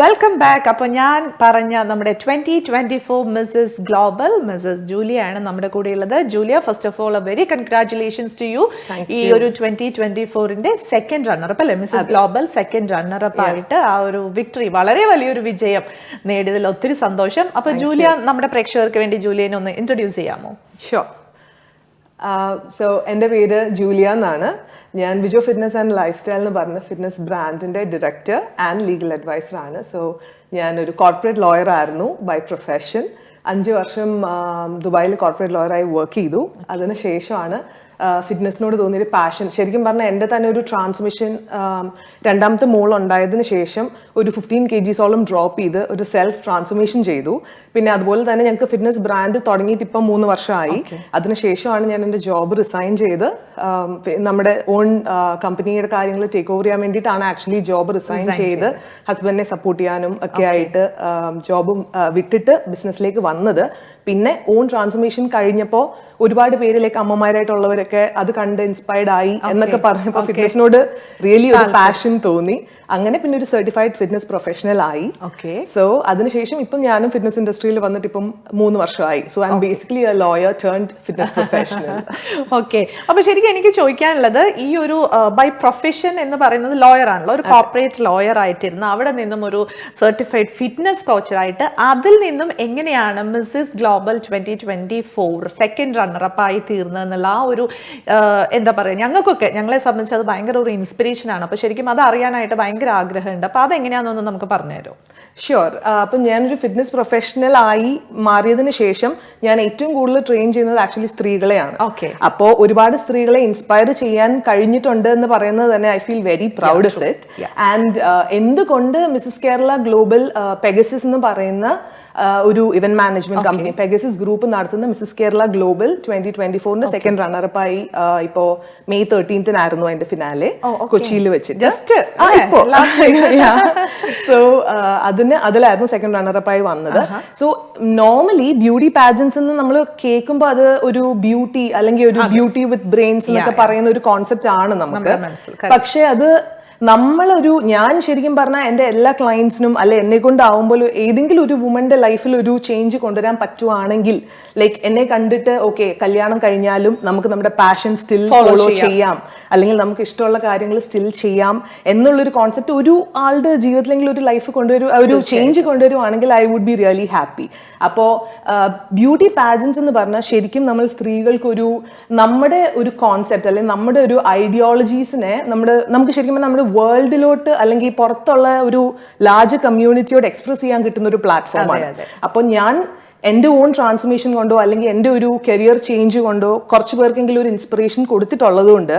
Welcome back. അപ്പോൾ ഞാൻ പറഞ്ഞ നമ്മുടെ 2024 മിസ്സസ് ഗ്ലോബൽ മിസ്സസ് ജൂലിയാണ് നമ്മുടെ കൂടെ ഉള്ളത്. Julia, first of all very congratulations to you. ഈ ഒരു 2024ന്റെ സെക്കൻഡ് റണ്ണറപ്പ് അല്ലേ, മിസ്സസ് ഗ്ലോബൽ സെക്കൻഡ് റണ്ണറപ്പ് ആയിട്ട് ആ ഒരു വിക്ടറി, വളരെ വലിയൊരു വിജയം നേടിയതിൽ ഒത്തിരി സന്തോഷം. അപ്പോൾ ജൂലിയ, നമ്മുടെ പ്രേക്ഷകർക്ക് വേണ്ടി ജൂലിയനെ ഒന്ന് ഇൻട്രൊഡ്യൂസ് ചെയ്യാമോ? ഷുവർ. സോ എൻ്റെ പേര് ജൂലിയ എന്നാണ്. ഞാൻ Vijo fitness and lifestyle എന്ന് പറഞ്ഞ ഫിറ്റ്നസ് ബ്രാൻഡിൻ്റെ ഡയറക്ടർ ആൻഡ് ലീഗൽ അഡ്വൈസറാണ്. സോ ഞാനൊരു കോർപ്പറേറ്റ് ലോയർ ആയിരുന്നു ബൈ പ്രൊഫഷൻ. 5 വർഷം ദുബായിൽ കോർപ്പറേറ്റ് ലോയറായി വർക്ക് ചെയ്തു. അതിനുശേഷമാണ് ഫിറ്റ്നസ്സിനോട് തോന്നിയൊരു പാഷൻ, ശരിക്കും പറഞ്ഞാൽ എൻ്റെ തന്നെ ഒരു ട്രാൻസ്മിഷൻ. രണ്ടാമത്തെ മോൾ ഉണ്ടായതിന് ശേഷം ഒരു 15 kg ഡ്രോപ്പ് ചെയ്ത് ഒരു സെൽഫ് ട്രാൻസ്ഫോർമേഷൻ ചെയ്തു. പിന്നെ അതുപോലെ തന്നെ ഞങ്ങൾക്ക് ഫിറ്റ്നസ് ബ്രാൻഡ് തുടങ്ങിയിട്ട് ഇപ്പം 3 വർഷമായി. അതിനുശേഷമാണ് ഞാൻ എൻ്റെ ജോബ് റിസൈൻ ചെയ്ത് നമ്മുടെ ഓൺ കമ്പനിയുടെ കാര്യങ്ങൾ ടേക്ക് ഓവർ ചെയ്യാൻ വേണ്ടിയിട്ടാണ് ആക്ച്വലി ജോബ് റിസൈൻ ചെയ്ത് ഹസ്ബൻഡിനെ സപ്പോർട്ട് ചെയ്യാനും ഒക്കെ ആയിട്ട് ജോബും വിട്ടിട്ട് ബിസിനസ്സിലേക്ക് വന്നത്. പിന്നെ ഓൺ ട്രാൻസ്ഫോർമേഷൻ കഴിഞ്ഞപ്പോൾ ഒരുപാട് പേരിലേക്ക് അമ്മമാരായിട്ടുള്ളവരൊക്കെ അത് കണ്ട് ഇൻസ്പയർഡ് ആയി എന്നൊക്കെ പറഞ്ഞപ്പോൾ ഫിറ്റ്നസിനോട് റിയലി ഒരു പാഷൻ തോന്നി. അങ്ങനെ പിന്നെ ഒരു സർട്ടിഫൈഡ് ഫിറ്റ്നസ് പ്രൊഫഷണൽ ആയി. സോ അതിനുശേഷം ഇപ്പം ഞാനും ഫിറ്റ്നസ് ഇൻഡസ്ട്രിയിൽ വന്നിട്ട് ഇപ്പം 3 വർഷമായി. So I M basically A lawyer turned fitness professional. Okay, അപ്പൊ ശരിക്കും എനിക്ക് ചോദിക്കാനുള്ളത്, ഈ ഒരു ബൈ പ്രൊഫഷൻ എന്ന് പറയുന്നത് ലോയർ ആണല്ലോ, ഒരു കോർപ്പറേറ്റ് ലോയർ ആയിട്ടിരുന്നു, അവിടെ നിന്നും ഒരു സർട്ടിഫൈഡ് ഫിറ്റ്നസ് കോച്ചറായിട്ട്, അതിൽ നിന്നും എങ്ങനെയാണ് മിസ്സസ് ഗ്ലോബൽ 2024 സെക്കൻഡ് റണ്ണറപ്പായി തീർന്നതെന്നുള്ള ആ ഒരു എന്താ പറയുക, ഞങ്ങളെ സംബന്ധിച്ച് അത് ഭയങ്കര ഒരു ഇൻസ്പിറേഷൻ ആണ്. അപ്പൊ ശരിക്കും അത് അറിയാനായിട്ട് ഭയങ്കര ആഗ്രഹമുണ്ട്. അപ്പൊ അതെങ്ങനെയാണെന്നൊന്ന് നമുക്ക് പറഞ്ഞുതരുമോ? ഷുവർ. അപ്പം ഞാനൊരു ഫിറ്റ്നസ് പ്രൊഫഷണൽ ആയി മാറിയതിന് ശേഷം ഞാൻ ഏറ്റവും കൂടുതൽ ട്രെയിൻ ചെയ്യുന്നത് ആക്ച്വലി സ്ത്രീകളെയാണ്. അപ്പോൾ ഒരുപാട് സ്ത്രീകളെ ഇൻസ്പയർ ചെയ്യാൻ കഴിഞ്ഞിട്ടുണ്ട് എന്ന് പറയുന്നത് തന്നെ I feel very proud of it. And എന്തുകൊണ്ട് മിസ്സസ് കേരള ഗ്ലോബൽ പെഗസിസ് എന്ന് പറയുന്ന ഒരു event management company, Pegasus group നടത്തുന്ന മിസ്സസ് കേരള ഗ്ലോബൽ 2024 സെക്കൻഡ് റണ്ണറപ്പായി ഇപ്പോ May 13 അതിന്റെ ഫിനാലെ കൊച്ചിയിൽ വെച്ചിട്ട്. സോ അതിലായിരുന്നു സെക്കൻഡ് റണ്ണറപ്പായി വന്നത്. സോ നോർമലി ബ്യൂട്ടി പാജൻസ് എന്ന് നമ്മൾ കേൾക്കുമ്പോൾ അത് ഒരു ബ്യൂട്ടി അല്ലെങ്കിൽ ഒരു ബ്യൂട്ടി വിത്ത് ബ്രെയിൻസ് എന്നൊക്കെ പറയുന്ന ഒരു കോൺസെപ്റ്റ് ആണ് നമുക്ക്. പക്ഷെ അത് ഞാൻ ശരിക്കും പറഞ്ഞാൽ എൻ്റെ എല്ലാ ക്ലയൻസിനും അല്ലെ എന്നെ കൊണ്ടാവുമ്പോൾ ഏതെങ്കിലും ഒരു വുമന്റെ ലൈഫിൽ ഒരു ചേഞ്ച് കൊണ്ടുവരാൻ പറ്റുവാണെങ്കിൽ, ലൈക്ക് എന്നെ കണ്ടിട്ട് ഓക്കെ കല്യാണം കഴിഞ്ഞാലും നമുക്ക് നമ്മുടെ പാഷൻ സ്റ്റിൽ ഫോളോ ചെയ്യാം, അല്ലെങ്കിൽ നമുക്ക് ഇഷ്ടമുള്ള കാര്യങ്ങൾ സ്റ്റിൽ ചെയ്യാം എന്നുള്ളൊരു കോൺസെപ്റ്റ് ഒരു ആളുടെ ജീവിതത്തിലെങ്കിലും ഒരു ലൈഫ് ഒരു ചേഞ്ച് കൊണ്ടുവരുവാണെങ്കിൽ I would be really happy. അപ്പോൾ ബ്യൂട്ടി പാജൻസ് എന്ന് പറഞ്ഞാൽ ശരിക്കും നമ്മൾ സ്ത്രീകൾക്കൊരു നമ്മുടെ ഒരു കോൺസെപ്റ്റ് അല്ലെങ്കിൽ നമ്മുടെ ഒരു ഐഡിയോളജീസിനെ നമുക്ക് ശരിക്കും നമ്മുടെ വേൾഡിലോട്ട് അല്ലെങ്കിൽ പുറത്തുള്ള ഒരു ലാർജ് കമ്മ്യൂണിറ്റിയോട് എക്സ്പ്രസ് ചെയ്യാൻ കിട്ടുന്ന ഒരു പ്ലാറ്റ്ഫോമാണ്. അപ്പോൾ ഞാൻ എൻ്റെ ഓൺ ട്രാൻസ്ഫോർമേഷൻ കൊണ്ടോ അല്ലെങ്കിൽ എൻ്റെ ഒരു കരിയർ ചേഞ്ച് കൊണ്ടോ കുറച്ച് പേർക്കെങ്കിലും ഒരു ഇൻസ്പിറേഷൻ കൊടുത്തിട്ടുള്ളത് കൊണ്ട്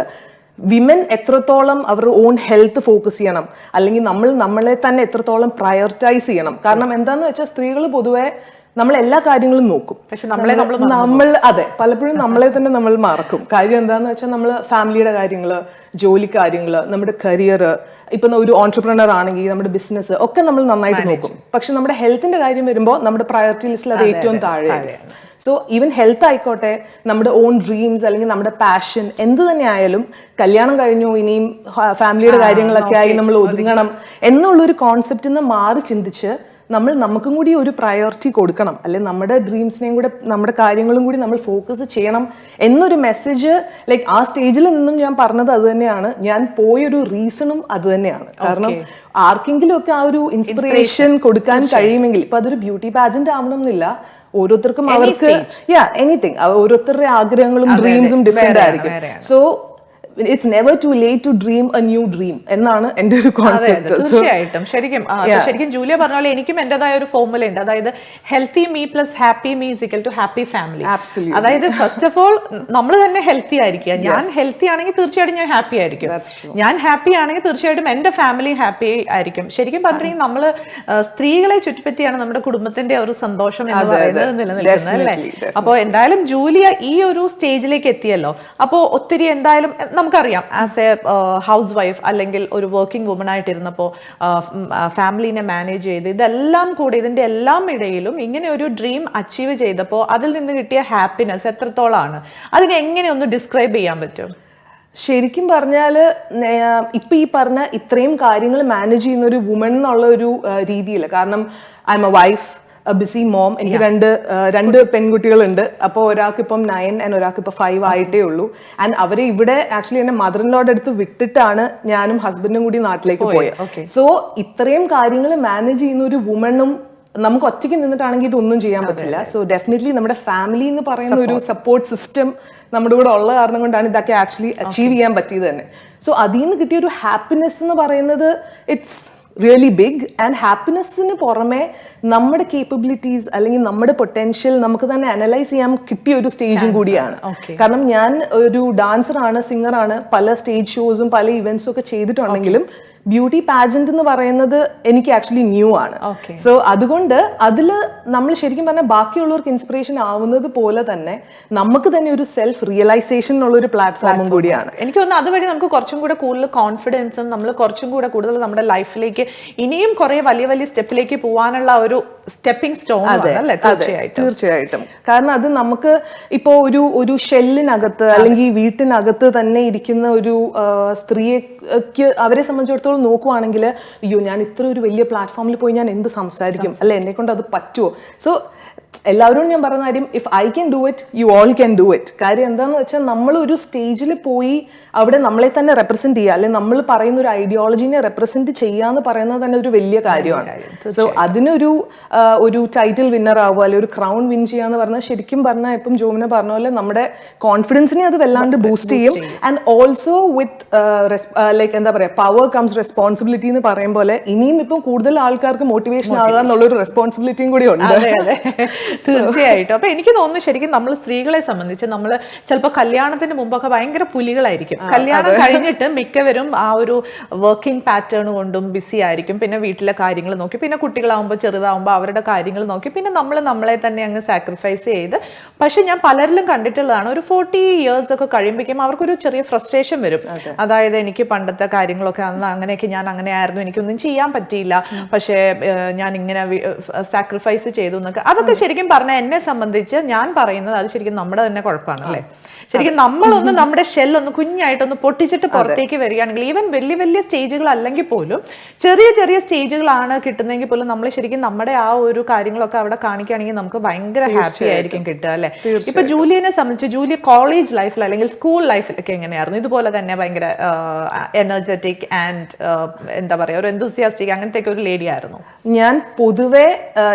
വിമൻ എത്രത്തോളം അവരുടെ ഓൺ ഹെൽത്ത് ഫോക്കസ് ചെയ്യണം, അല്ലെങ്കിൽ നമ്മളെ തന്നെ എത്രത്തോളം പ്രയോറിറ്റൈസ് ചെയ്യണം. കാരണം എന്താന്ന് വെച്ചാൽ സ്ത്രീകൾ പൊതുവെ നമ്മൾ എല്ലാ കാര്യങ്ങളും നോക്കും, പക്ഷെ അതെ പലപ്പോഴും നമ്മളെ തന്നെ നമ്മൾ മറക്കും. കാര്യം എന്താന്ന് വെച്ചാൽ നമ്മൾ ഫാമിലിയുടെ കാര്യങ്ങള്, ജോലി കാര്യങ്ങള്, നമ്മുടെ കരിയർ, ഇപ്പൊ ഒരു ഓൺട്രപ്രണർ ആണെങ്കിൽ നമ്മുടെ ബിസിനസ് ഒക്കെ നമ്മൾ നന്നായിട്ട് നോക്കും. പക്ഷെ നമ്മുടെ ഹെൽത്തിന്റെ കാര്യം വരുമ്പോൾ നമ്മുടെ പ്രയോറിറ്റി ലിസ്റ്റിൽ അത് ഏറ്റവും താഴെയാണ്. സോ ഈവൻ ഹെൽത്ത് ആയിക്കോട്ടെ, നമ്മുടെ ഓൺ ഡ്രീംസ് അല്ലെങ്കിൽ നമ്മുടെ പാഷൻ എന്ത് തന്നെ ആയാലും, കല്യാണം കഴിഞ്ഞു ഇനിയും ഫാമിലിയുടെ കാര്യങ്ങളൊക്കെ ആയി നമ്മൾ ഒതുങ്ങണം എന്നുള്ളൊരു കോൺസെപ്റ്റിൽ നിന്ന് മാറി ചിന്തിച്ച് നമുക്കും കൂടി ഒരു പ്രയോറിറ്റി കൊടുക്കണം, അല്ലെ നമ്മുടെ ഡ്രീംസിനെയും കൂടെ നമ്മുടെ കാര്യങ്ങളും കൂടി നമ്മൾ ഫോക്കസ് ചെയ്യണം എന്നൊരു മെസ്സേജ് ലൈക്ക് ആ സ്റ്റേജിൽ നിന്നും ഞാൻ പറഞ്ഞത് അത് തന്നെയാണ്. ഞാൻ പോയൊരു റീസണും അത് തന്നെയാണ്. കാരണം ആർക്കെങ്കിലും ഒക്കെ ആ ഒരു ഇൻസ്പിറേഷൻ കൊടുക്കാൻ കഴിയുമെങ്കിൽ, ഇപ്പൊ അതൊരു ബ്യൂട്ടി പാജന്റ് ആവണം എന്നില്ല, ഓരോരുത്തർക്കും അവർക്ക് എനിത്തിങ് ഓരോരുത്തരുടെ ആഗ്രഹങ്ങളും ഡ്രീംസും ഡിഫറെന്റ് ആയിരിക്കും. So it's never too late to dream a new dream എന്നാണ് എൻ്റെ ഒരു കോൺസെപ്റ്റ്. തീർച്ചയായിട്ടും ശരിക്കും ജൂലിയ പറഞ്ഞ പോലെ എനിക്കും എൻ്റെതായ ഒരു ഫോർമുല ഉണ്ട്. അതായത് healthy me plus happy me is equal to happy family. അതായത് ഫസ്റ്റ് ഓഫ് ഓൾ നമ്മൾ തന്നെ ഹെൽത്തി ആയിരിക്കുക. ഞാൻ ഹെൽത്തി ആണെങ്കിൽ തീർച്ചയായിട്ടും ഞാൻ ഹാപ്പി ആയിരിക്കും. ഞാൻ ഹാപ്പി ആണെങ്കിൽ തീർച്ചയായിട്ടും എൻ്റെ ഫാമിലി ഹാപ്പി ആയിരിക്കും. ശരിക്കും പറഞ്ഞിട്ടുണ്ടെങ്കിൽ നമ്മൾ സ്ത്രീകളെ ചുറ്റിപ്പറ്റിയാണ് നമ്മുടെ കുടുംബത്തിന്റെ ഒരു സന്തോഷം എന്ന് പറയുന്നത് നിലനിൽക്കുന്നത്, അല്ലേ? അപ്പോൾ എന്തായാലും ജൂലിയ ഈ ഒരു സ്റ്റേജിലേക്ക് എത്തിയല്ലോ. അപ്പോൾ ഒത്തിരി എന്തായാലും നമുക്കറിയാം, ആസ് എ ഹൗസ് വൈഫ് അല്ലെങ്കിൽ ഒരു വർക്കിംഗ് വുമൺ ആയിട്ടിരുന്നപ്പോൾ ഫാമിലിനെ മാനേജ് ചെയ്ത് ഇതെല്ലാം കൂടി ഇതിൻ്റെ എല്ലാം ഇടയിലും ഇങ്ങനെ ഒരു ഡ്രീം അച്ചീവ് ചെയ്തപ്പോൾ അതിൽ നിന്ന് കിട്ടിയ ഹാപ്പിനെസ് എത്രത്തോളമാണ്? അതിനെ എങ്ങനെ ഒന്ന് ഡിസ്ക്രൈബ് ചെയ്യാൻ പറ്റും? ശരിക്കും പറഞ്ഞാൽ ഇപ്പൊ ഈ പറഞ്ഞ ഇത്രയും കാര്യങ്ങൾ മാനേജ് ചെയ്യുന്ന ഒരു വുമൺ എന്നുള്ള ഒരു രീതിയിൽ, കാരണം I'm a wife, busy mom, എനിക്ക് രണ്ട് പെൺകുട്ടികളുണ്ട്. അപ്പോൾ ഒരാൾക്ക് ഇപ്പം 9 ആൻഡ് ഒരാൾക്ക് ഇപ്പം 5 ആയിട്ടേ ഉള്ളൂ. ആൻഡ് അവരെ ഇവിടെ ആക്ച്വലി എന്നെ മദർ ഇൻ ലോയുടെ അടുത്ത് വിട്ടിട്ടാണ് ഞാനും ഹസ്ബൻഡും കൂടി നാട്ടിലേക്ക് പോയത്. സോ ഇത്രയും കാര്യങ്ങൾ മാനേജ് ചെയ്യുന്ന ഒരു വുമണും നമുക്ക് ഒറ്റയ്ക്ക് നിന്നിട്ടാണെങ്കിൽ ഇതൊന്നും ചെയ്യാൻ പറ്റില്ല. സോ ഡെഫിനറ്റ്ലി നമ്മുടെ ഫാമിലി എന്ന് പറയുന്ന ഒരു സപ്പോർട്ട് സിസ്റ്റം നമ്മുടെ കൂടെ ഉള്ള കാരണം കൊണ്ടാണ് ഇതൊക്കെ ആക്ച്വലി അച്ചീവ് ചെയ്യാൻ പറ്റിയത് തന്നെ. സോ അതിൽ നിന്ന് കിട്ടിയ ഒരു ഹാപ്പിനെസ് എന്ന് പറയുന്നത് ഇറ്റ്സ് റിയലി ബിഗ്. ആൻഡ് ഹാപ്പിനെസ്സിന് പുറമെ നമ്മുടെ കേപ്പബിലിറ്റീസ് അല്ലെങ്കിൽ നമ്മുടെ പൊട്ടൻഷ്യൽ നമുക്ക് തന്നെ അനലൈസ് ചെയ്യാൻ കിട്ടിയ ഒരു സ്റ്റേജും കൂടിയാണ്. കാരണം ഞാൻ ഒരു ഡാൻസറാണ്, സിംഗറാണ്, പല സ്റ്റേജ് ഷോസും പല ഇവന്റ്സും ഒക്കെ ചെയ്തിട്ടുണ്ടെങ്കിലും ബ്യൂട്ടി പാജന്റ് എന്ന് പറയുന്നത് എനിക്ക് ആക്ച്വലി ന്യൂ ആണ്. സോ അതുകൊണ്ട് അതിൽ നമ്മൾ ശരിക്കും പറഞ്ഞാൽ ബാക്കിയുള്ളവർക്ക് ഇൻസ്പിറേഷൻ ആവുന്നത് പോലെ തന്നെ നമുക്ക് തന്നെ ഒരു സെൽഫ് റിയലൈസേഷൻ ഉള്ള ഒരു പ്ലാറ്റ്ഫോമും കൂടിയാണ്. എനിക്ക് തോന്നുന്നു അതുവഴി നമുക്ക് കുറച്ചും കൂടെ കൂടുതൽ കോൺഫിഡൻസും നമ്മൾ കുറച്ചും കൂടെ കൂടുതൽ നമ്മുടെ ലൈഫിലേക്ക് ഇനിയും കുറെ വലിയ വലിയ സ്റ്റെപ്പിലേക്ക് പോകാനുള്ള ഒരു സ്റ്റെപ്പിംഗ് സ്റ്റോൺ ആണ്. തീർച്ചയായിട്ടും. കാരണം അത് നമുക്ക് ഇപ്പോ ഒരു ഷെല്ലിനകത്ത് അല്ലെങ്കിൽ വീട്ടിനകത്ത് തന്നെ ഇരിക്കുന്ന ഒരു സ്ത്രീക്ക് അവരെ സംബന്ധിച്ചിടത്തോളം നോക്കുവാണെങ്കിൽ അയ്യോ ഞാൻ ഇത്ര ഒരു വലിയ പ്ലാറ്റ്ഫോമിൽ പോയി ഞാൻ എന്ത് സംസാരിക്കും, അല്ലെ എന്നെ കൊണ്ട് അത് പറ്റുമോ? സോ എല്ലാവരോടും ഞാൻ പറയുന്ന കാര്യം, if I can do it you all can do it. കാര്യം എന്താണെന്ന് വെച്ചാൽ നമ്മൾ ഒരു സ്റ്റേജിൽ പോയി അവിടെ നമ്മളെ തന്നെ റെപ്രസെന്റ് ചെയ്യുക, അല്ലെങ്കിൽ നമ്മൾ പറയുന്ന ഒരു ഐഡിയോളജിനെ റെപ്രസെന്റ് ചെയ്യുക എന്ന് പറയുന്നത് തന്നെ ഒരു വലിയ കാര്യമാണ്. സോ അതിനൊരു ടൈറ്റിൽ വിന്നർ ആവുക, അല്ലെങ്കിൽ ഒരു ക്രൗൺ വിൻ ചെയ്യുക എന്ന് പറഞ്ഞാൽ ശരിക്കും പറഞ്ഞാൽ ഇപ്പം ജോമിന പറഞ്ഞ പോലെ നമ്മുടെ കോൺഫിഡൻസിനെ അത് വല്ലാണ്ട് ബൂസ്റ്റ് ചെയ്യും. ആൻഡ് ഓൾസോ വിത്ത് ലൈക്ക് എന്താ പറയുക, പവർ കംസ് റെസ്പോൺസിബിലിറ്റി എന്ന് പറയും പോലെ ഇനിയും ഇപ്പം കൂടുതൽ ആൾക്കാർക്ക് മോട്ടിവേഷൻ ആകുക എന്നുള്ളൊരു റെസ്പോൺസിബിലിറ്റിയും കൂടി ഉണ്ട്. തീർച്ചയായിട്ടും. അപ്പൊ എനിക്ക് തോന്നുന്നു ശരിക്കും നമ്മൾ സ്ത്രീകളെ സംബന്ധിച്ച് നമ്മൾ ചിലപ്പോൾ കല്യാണത്തിന് മുമ്പൊക്കെ ഭയങ്കര പുലികളായിരിക്കും. കല്യാണം കഴിഞ്ഞിട്ട് മിക്കവരും ആ ഒരു വർക്കിംഗ് പാറ്റേൺ കൊണ്ടും ബിസി ആയിരിക്കും. പിന്നെ വീട്ടിലെ കാര്യങ്ങൾ നോക്കി, പിന്നെ കുട്ടികളാവുമ്പോൾ ചെറുതാവുമ്പോൾ അവരുടെ കാര്യങ്ങൾ നോക്കി, പിന്നെ നമ്മളെ തന്നെ അങ്ങ് സാക്രിഫൈസ് ചെയ്ത്. പക്ഷെ ഞാൻ പലരിലും കണ്ടിട്ടുള്ളതാണ്, ഒരു 40 years ഒക്കെ കഴിയുമ്പോഴേക്കും അവർക്കൊരു ചെറിയ ഫ്രസ്ട്രേഷൻ വരും. അതായത് എനിക്ക് പണ്ടത്തെ കാര്യങ്ങളൊക്കെ അന്ന് അങ്ങനെയൊക്കെ ഞാൻ അങ്ങനെയായിരുന്നു, എനിക്കൊന്നും ചെയ്യാൻ പറ്റിയില്ല, പക്ഷേ ഞാൻ ഇങ്ങനെ സാക്രിഫൈസ് ചെയ്തു എന്നൊക്കെ. അതൊക്കെ ശരിക്കും പറഞ്ഞാൽ എന്നെ സംബന്ധിച്ച് ഞാൻ പറയുന്നത് അത് ശരിക്കും നമ്മുടെ തന്നെ കുഴപ്പമാണ് അല്ലേ. ശരിക്കും നമ്മളൊന്ന് നമ്മുടെ ഷെല്ലൊന്ന് കുഞ്ഞായിട്ടൊന്ന് പൊട്ടിച്ചിട്ട് പുറത്തേക്ക് വരികയാണെങ്കിൽ, ഈവൻ വലിയ വലിയ സ്റ്റേജുകൾ അല്ലെങ്കിൽ പോലും ചെറിയ ചെറിയ സ്റ്റേജുകളാണ് കിട്ടുന്നതെങ്കിൽ പോലും നമ്മൾ ശരിക്കും നമ്മുടെ ആ ഒരു കാര്യങ്ങളൊക്കെ അവിടെ കാണിക്കുകയാണെങ്കിൽ നമുക്ക് ഭയങ്കര ഹാപ്പി ആയിരിക്കും കിട്ടുക അല്ലെ. ഇപ്പൊ ജൂലിയനെ സംബന്ധിച്ച് ജൂലിയ കോളേജ് ലൈഫിൽ അല്ലെങ്കിൽ സ്കൂൾ ലൈഫിലൊക്കെ എങ്ങനെയായിരുന്നു? ഇതുപോലെ തന്നെ ഭയങ്കര എനർജറ്റിക് ആൻഡ് എന്താ പറയാ ഒരു എന്തൂസിയാസ്റ്റിക് അങ്ങനത്തെ ഒരു ലേഡി ആയിരുന്നു? ഞാൻ പൊതുവെ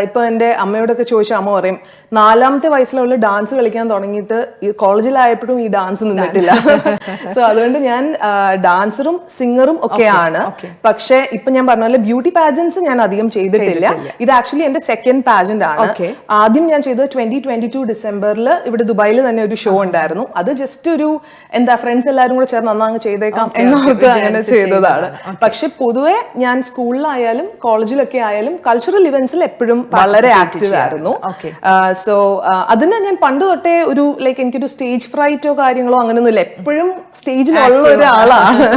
ഇപ്പൊ എന്റെ അമ്മയോടൊക്കെ ചോദിച്ചാൽ അമ്മ പറയും 4ാമത്തെ വയസ്സിലുള്ള ഡാൻസ് കളിക്കാൻ തുടങ്ങിയിട്ട് കോളേജിലായപ്പോഴും ഈ ഡാൻസ് നിന്നിട്ടില്ല. സോ അതുകൊണ്ട് ഞാൻ ഡാൻസറും സിംഗറും ഒക്കെയാണ്. പക്ഷെ ഇപ്പൊ ഞാൻ പറഞ്ഞ പോലെ ബ്യൂട്ടി പാജൻസ് ഞാൻ അധികം ചെയ്തിട്ടില്ല. ഇത് ആക്ച്വലി എന്റെ സെക്കൻഡ് പാജന്റ് ആണ്. ആദ്യം ഞാൻ ചെയ്തത് 2022 ഡിസംബറിൽ ഇവിടെ ദുബായിൽ തന്നെ ഒരു ഷോ ഉണ്ടായിരുന്നു. അത് ജസ്റ്റ് ഒരു എന്താ ഫ്രണ്ട്സ് എല്ലാവരും കൂടെ ചേർന്ന് നന്നാങ്ങ് ചെയ്തേക്കാം എന്നോർത്ത് അങ്ങനെ ചെയ്തതാണ്. പക്ഷെ പൊതുവെ ഞാൻ സ്കൂളിലായാലും കോളേജിലൊക്കെ ആയാലും കൾച്ചറൽ ഇവന്റ്സിൽ എപ്പോഴും വളരെ ആക്റ്റീവ് ആയിരുന്നു. സോ അതിന് ഞാൻ പണ്ട് തൊട്ടേ ഒരു ലൈക്ക് എനിക്കൊരു സ്റ്റേജ് ഫ്രൈറ്റോ കാര്യങ്ങളോ അങ്ങനെയൊന്നുമില്ല, എപ്പോഴും സ്റ്റേജിലുള്ള ഒരാളാണ്.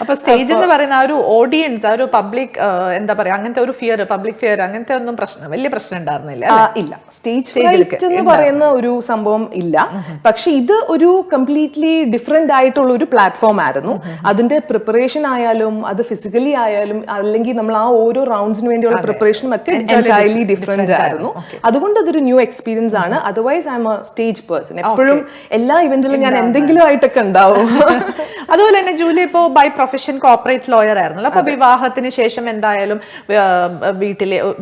അപ്പൊ സ്റ്റേജ് എന്ന് പറയുന്ന ആ ഒരു ഓഡിയൻസ്, ആ ഒരു പബ്ലിക് എന്താ പറയാ അങ്ങനത്തെ ഒരു ഫിയർ, പബ്ലിക് ഫിയർ അങ്ങനത്തെ ഒന്നും വലിയ പ്രശ്നം ഉണ്ടായിരുന്നില്ല? ഇല്ല, സ്റ്റേജ് ഫ്രൈറ്റ് എന്ന് പറയുന്ന ഒരു സംഭവം ഇല്ല. പക്ഷെ ഇത് ഒരു കംപ്ലീറ്റ്ലി ഡിഫറെന്റ് ആയിട്ടുള്ള ഒരു പ്ലാറ്റ്ഫോം ആയിരുന്നു. അതിന്റെ പ്രിപ്പറേഷൻ ആയാലും അത് ഫിസിക്കലി ആയാലും അല്ലെങ്കിൽ നമ്മൾ ആ ഓരോ റൗണ്ട്സിന് വേണ്ടിയുള്ള പ്രിപ്പറേഷനും ഒക്കെ എൻറ്റയർലി ഡിഫറെന്റ് ആയിരുന്നു. അതുകൊണ്ട് അതൊരു ന്യൂ എക്സ്പീരിയൻസ് ആണ്. Otherwise I M A stage person. എപ്പോഴും എല്ലാ ഇവന്റിലും ഞാൻ എന്തെങ്കിലും ആയിട്ടൊക്കെ ഉണ്ടാവും. അതുപോലെ തന്നെ ജൂലി ഇപ്പോ ബൈ പ്രൊഫഷൻ കോർപ്പറേറ്റ് ലോയർ ആയിരുന്നല്ലോ. അപ്പൊ വിവാഹത്തിന് ശേഷം എന്തായാലും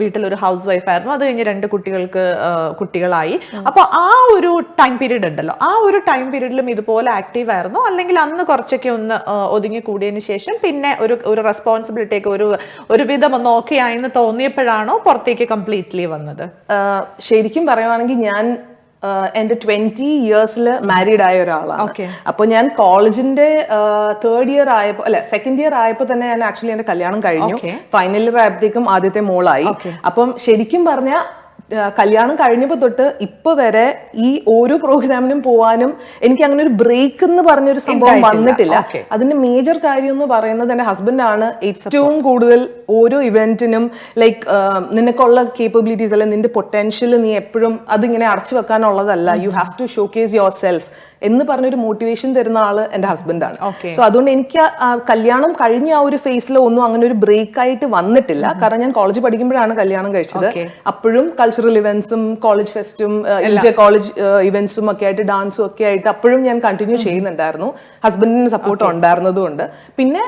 വീട്ടിലൊരു ഹൗസ് വൈഫ് ആയിരുന്നു. അത് കഴിഞ്ഞ് 2 കുട്ടികളായി. അപ്പൊ ആ ഒരു ടൈം പീരീഡ് ഉണ്ടല്ലോ, ആ ഒരു ടൈം പീരീഡിലും ഇതുപോലെ ആക്റ്റീവ് ആയിരുന്നു, അല്ലെങ്കിൽ അന്ന് കുറച്ചൊക്കെ ഒന്ന് ഒതുങ്ങി കൂടിയതിന് ശേഷം പിന്നെ ഒരു റെസ്പോൺസിബിലിറ്റി ഒക്കെ ഒരു വിധം ഒന്ന് ഓക്കെ ആയെന്ന് തോന്നിയപ്പോഴാണോ പുറത്തേക്ക് കംപ്ലീറ്റ്ലി വന്നത്? ശരിക്കും പറയുവാണെങ്കിൽ ഞാൻ എന്റെ 20 yearsൽ മാരീഡ് ആയ ഒരാളാണ്. അപ്പൊ ഞാൻ കോളേജിന്റെ 3rd year ആയപ്പോ സെക്കൻഡ് ഇയർ ആയപ്പോ തന്നെ ഞാൻ ആക്ച്വലി എന്റെ കല്യാണം കഴിഞ്ഞു. ഫൈനൽ ഇയർ ആയപ്പോഴത്തേക്കും ആദ്യത്തെ മോളായി. അപ്പം ശരിക്കും പറഞ്ഞ കല്യാണം കഴിഞ്ഞപ്പോ തൊട്ട് ഇപ്പൊ വരെ ഈ ഓരോ പ്രോഗ്രാമിനും പോവാനും എനിക്ക് അങ്ങനെ ഒരു ബ്രേക്ക് എന്ന് പറഞ്ഞൊരു സംഭവം വന്നിട്ടില്ല. അതിന്റെ മേജർ കാര്യം എന്ന് പറയുന്നത് എന്റെ ഹസ്ബൻഡാണ് ഏറ്റവും കൂടുതൽ ഓരോ ഇവന്റിനും ലൈക്ക് നിനക്കുള്ള കേപ്പബിലിറ്റീസ് അല്ലെങ്കിൽ നിന്റെ പൊട്ടൻഷ്യൽ നീ എപ്പോഴും അതിങ്ങനെ അടച്ചു വെക്കാനുള്ളതല്ല. You have to showcase yourself എന്ന് പറഞ്ഞൊരു മോട്ടിവേഷൻ തരുന്ന ആള് എന്റെ ഹസ്ബൻഡാണ്. സോ അതുകൊണ്ട് എനിക്ക് കല്യാണം കഴിഞ്ഞ ആ ഒരു ഫേസിൽ ഒന്നും അങ്ങനെ ഒരു ബ്രേക്ക് ആയിട്ട് വന്നിട്ടില്ല. കാരണം ഞാൻ കോളേജ് പഠിക്കുമ്പോഴാണ് കല്യാണം കഴിച്ചത്. അപ്പോഴും കൾച്ചറൽ ഇവന്റ്സും കോളേജ് ഫെസ്റ്റും ഇന്റർ കോളേജ് ഇവന്റ്സും ഒക്കെ ആയിട്ട് ഡാൻസും ഒക്കെ ആയിട്ട് അപ്പോഴും ഞാൻ കണ്ടിന്യൂ ചെയ്യുന്നുണ്ടായിരുന്നു. ഹസ്ബൻഡിന് സപ്പോർട്ട് ഉണ്ടായിരുന്നതുകൊണ്ട്. പിന്നെ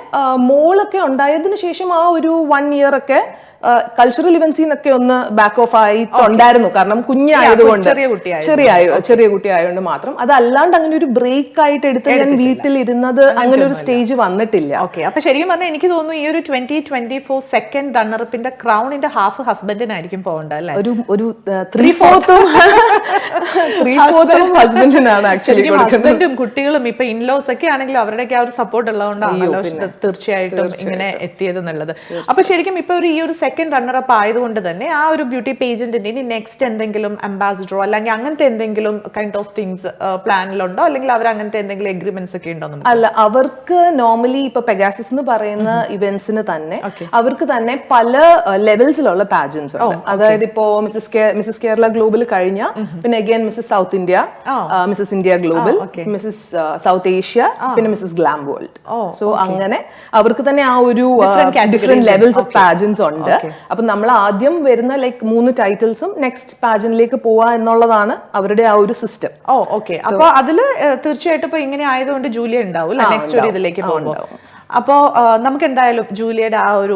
മോളൊക്കെ ഉണ്ടായതിനു ശേഷം ആ ഒരു 1 year ഒക്കെ കൾച്ചറൽ ഇവന്റ്സിൽ നിന്നൊക്കെ ഒന്ന് ബാക്ക് ഓഫ് ആയിട്ടുണ്ടായിരുന്നു. കാരണം കുഞ്ഞായതുകൊണ്ട്, ചെറിയ കുട്ടി ആയതുകൊണ്ട് മാത്രം. അതല്ലാണ്ട് അങ്ങനെ ഒരു ബ്രേക്ക് ആയിട്ട് എടുത്ത് ഞാൻ വീട്ടിലിരുന്നത് അങ്ങനെ ഒരു സ്റ്റേജ് വന്നിട്ടില്ല. അപ്പൊ ശരിക്കും പറഞ്ഞാൽ എനിക്ക് തോന്നുന്നു ഈ ഒരു 2024 സെക്കൻഡ് റണ്ണറപ്പിന്റെ ക്രൗണിന്റെ ഹാഫ് ഹസ്ബൻഡിനായിരിക്കും പോകേണ്ടത് അല്ലേ? ഒരു 3/4 ഹസ്ബൻഡിനാണ് ആക്ച്വലി കൊടുക്കുന്നത്. ഹസ്ബൻഡും കുട്ടികളും ഇപ്പൊ ഇൻലോസ് ഒക്കെ ആണെങ്കിലും അവരുടെയൊക്കെ ആ ഒരു സപ്പോർട്ട് ഉള്ളതുകൊണ്ടാണല്ലോ തീർച്ചയായിട്ടും ഇങ്ങനെ എത്തിയത് എന്നുള്ളത്. അപ്പൊ ശരിക്കും ഇപ്പൊ ഈ ഒരു സെക്കൻഡ് റണ്ണറപ്പ് ആയതുകൊണ്ട് തന്നെ ആ ഒരു ബ്യൂട്ടി പേജന്റിന്റെ ഇനി നെക്സ്റ്റ് എന്തെങ്കിലും അംബാസിഡറോ അല്ലെങ്കിൽ അങ്ങനത്തെ എന്തെങ്കിലും കൈൻഡ് ഓഫ് തിങ്സ് പ്ലാനിലുണ്ടോ, അല്ലെങ്കിൽ അവർ അങ്ങനത്തെ എന്തെങ്കിലും എഗ്രിമെന്റ്സ് ഒക്കെ ഉണ്ടോ? അല്ല, അവർക്ക് നോർമലി ഇപ്പൊ പെഗാസസ് എന്ന് പറയുന്ന ഇവന്റ്സിന് തന്നെ അവർക്ക് തന്നെ പല ലെവൽസിലുള്ള പാജൻസ് ഉണ്ട്. അതായത് ഇപ്പോ മിസ്സസ് കേരള ഗ്ലോബൽ കഴിഞ്ഞ പിന്നെ again Mrs South India, Mrs India global, Mrs South Asia, പിന്നെ മിസ്സസ് ഗ്ലാം വേൾഡ്. സോ അങ്ങനെ അവർക്ക് തന്നെ ആ ഒരു ഡിഫറെന്റ് ലെവൽസ് ഓഫ് പാജൻസ് ഉണ്ട്. അപ്പൊ നമ്മൾ ആദ്യം വരുന്ന ലൈക്ക് 3 ടൈറ്റിൽസും നെക്സ്റ്റ് പാജനിലേക്ക് പോവാ എന്നുള്ളതാണ് അവരുടെ ആ ഒരു സിസ്റ്റം. അപ്പൊ അതില് തീർച്ചയായിട്ടും ഇപ്പൊ ഇങ്ങനെ ആയതുകൊണ്ട് ജൂലിയ ഉണ്ടാവും നെക്സ്റ്റ് ഒരു ഇതിലേക്ക് പോകുമ്പോൾ. അപ്പോൾ നമുക്ക് എന്തായാലും ജൂലിയയുടെ ആ ഒരു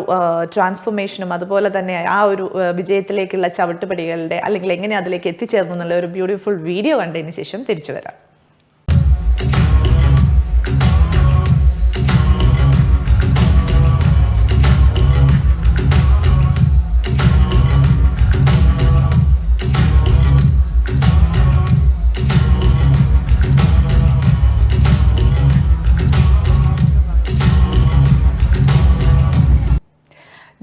ട്രാൻസ്ഫോർമേഷനും അതുപോലെ തന്നെ ആ ഒരു വിജയത്തിലേക്കുള്ള ചവിട്ടുപടികളുടെ അല്ലെങ്കിൽ എങ്ങനെ അതിലേക്ക് എത്തിച്ചേർന്നു എന്നുള്ള ഒരു ബ്യൂട്ടിഫുൾ വീഡിയോ കണ്ടതിന് ശേഷം തിരിച്ചു വരാം.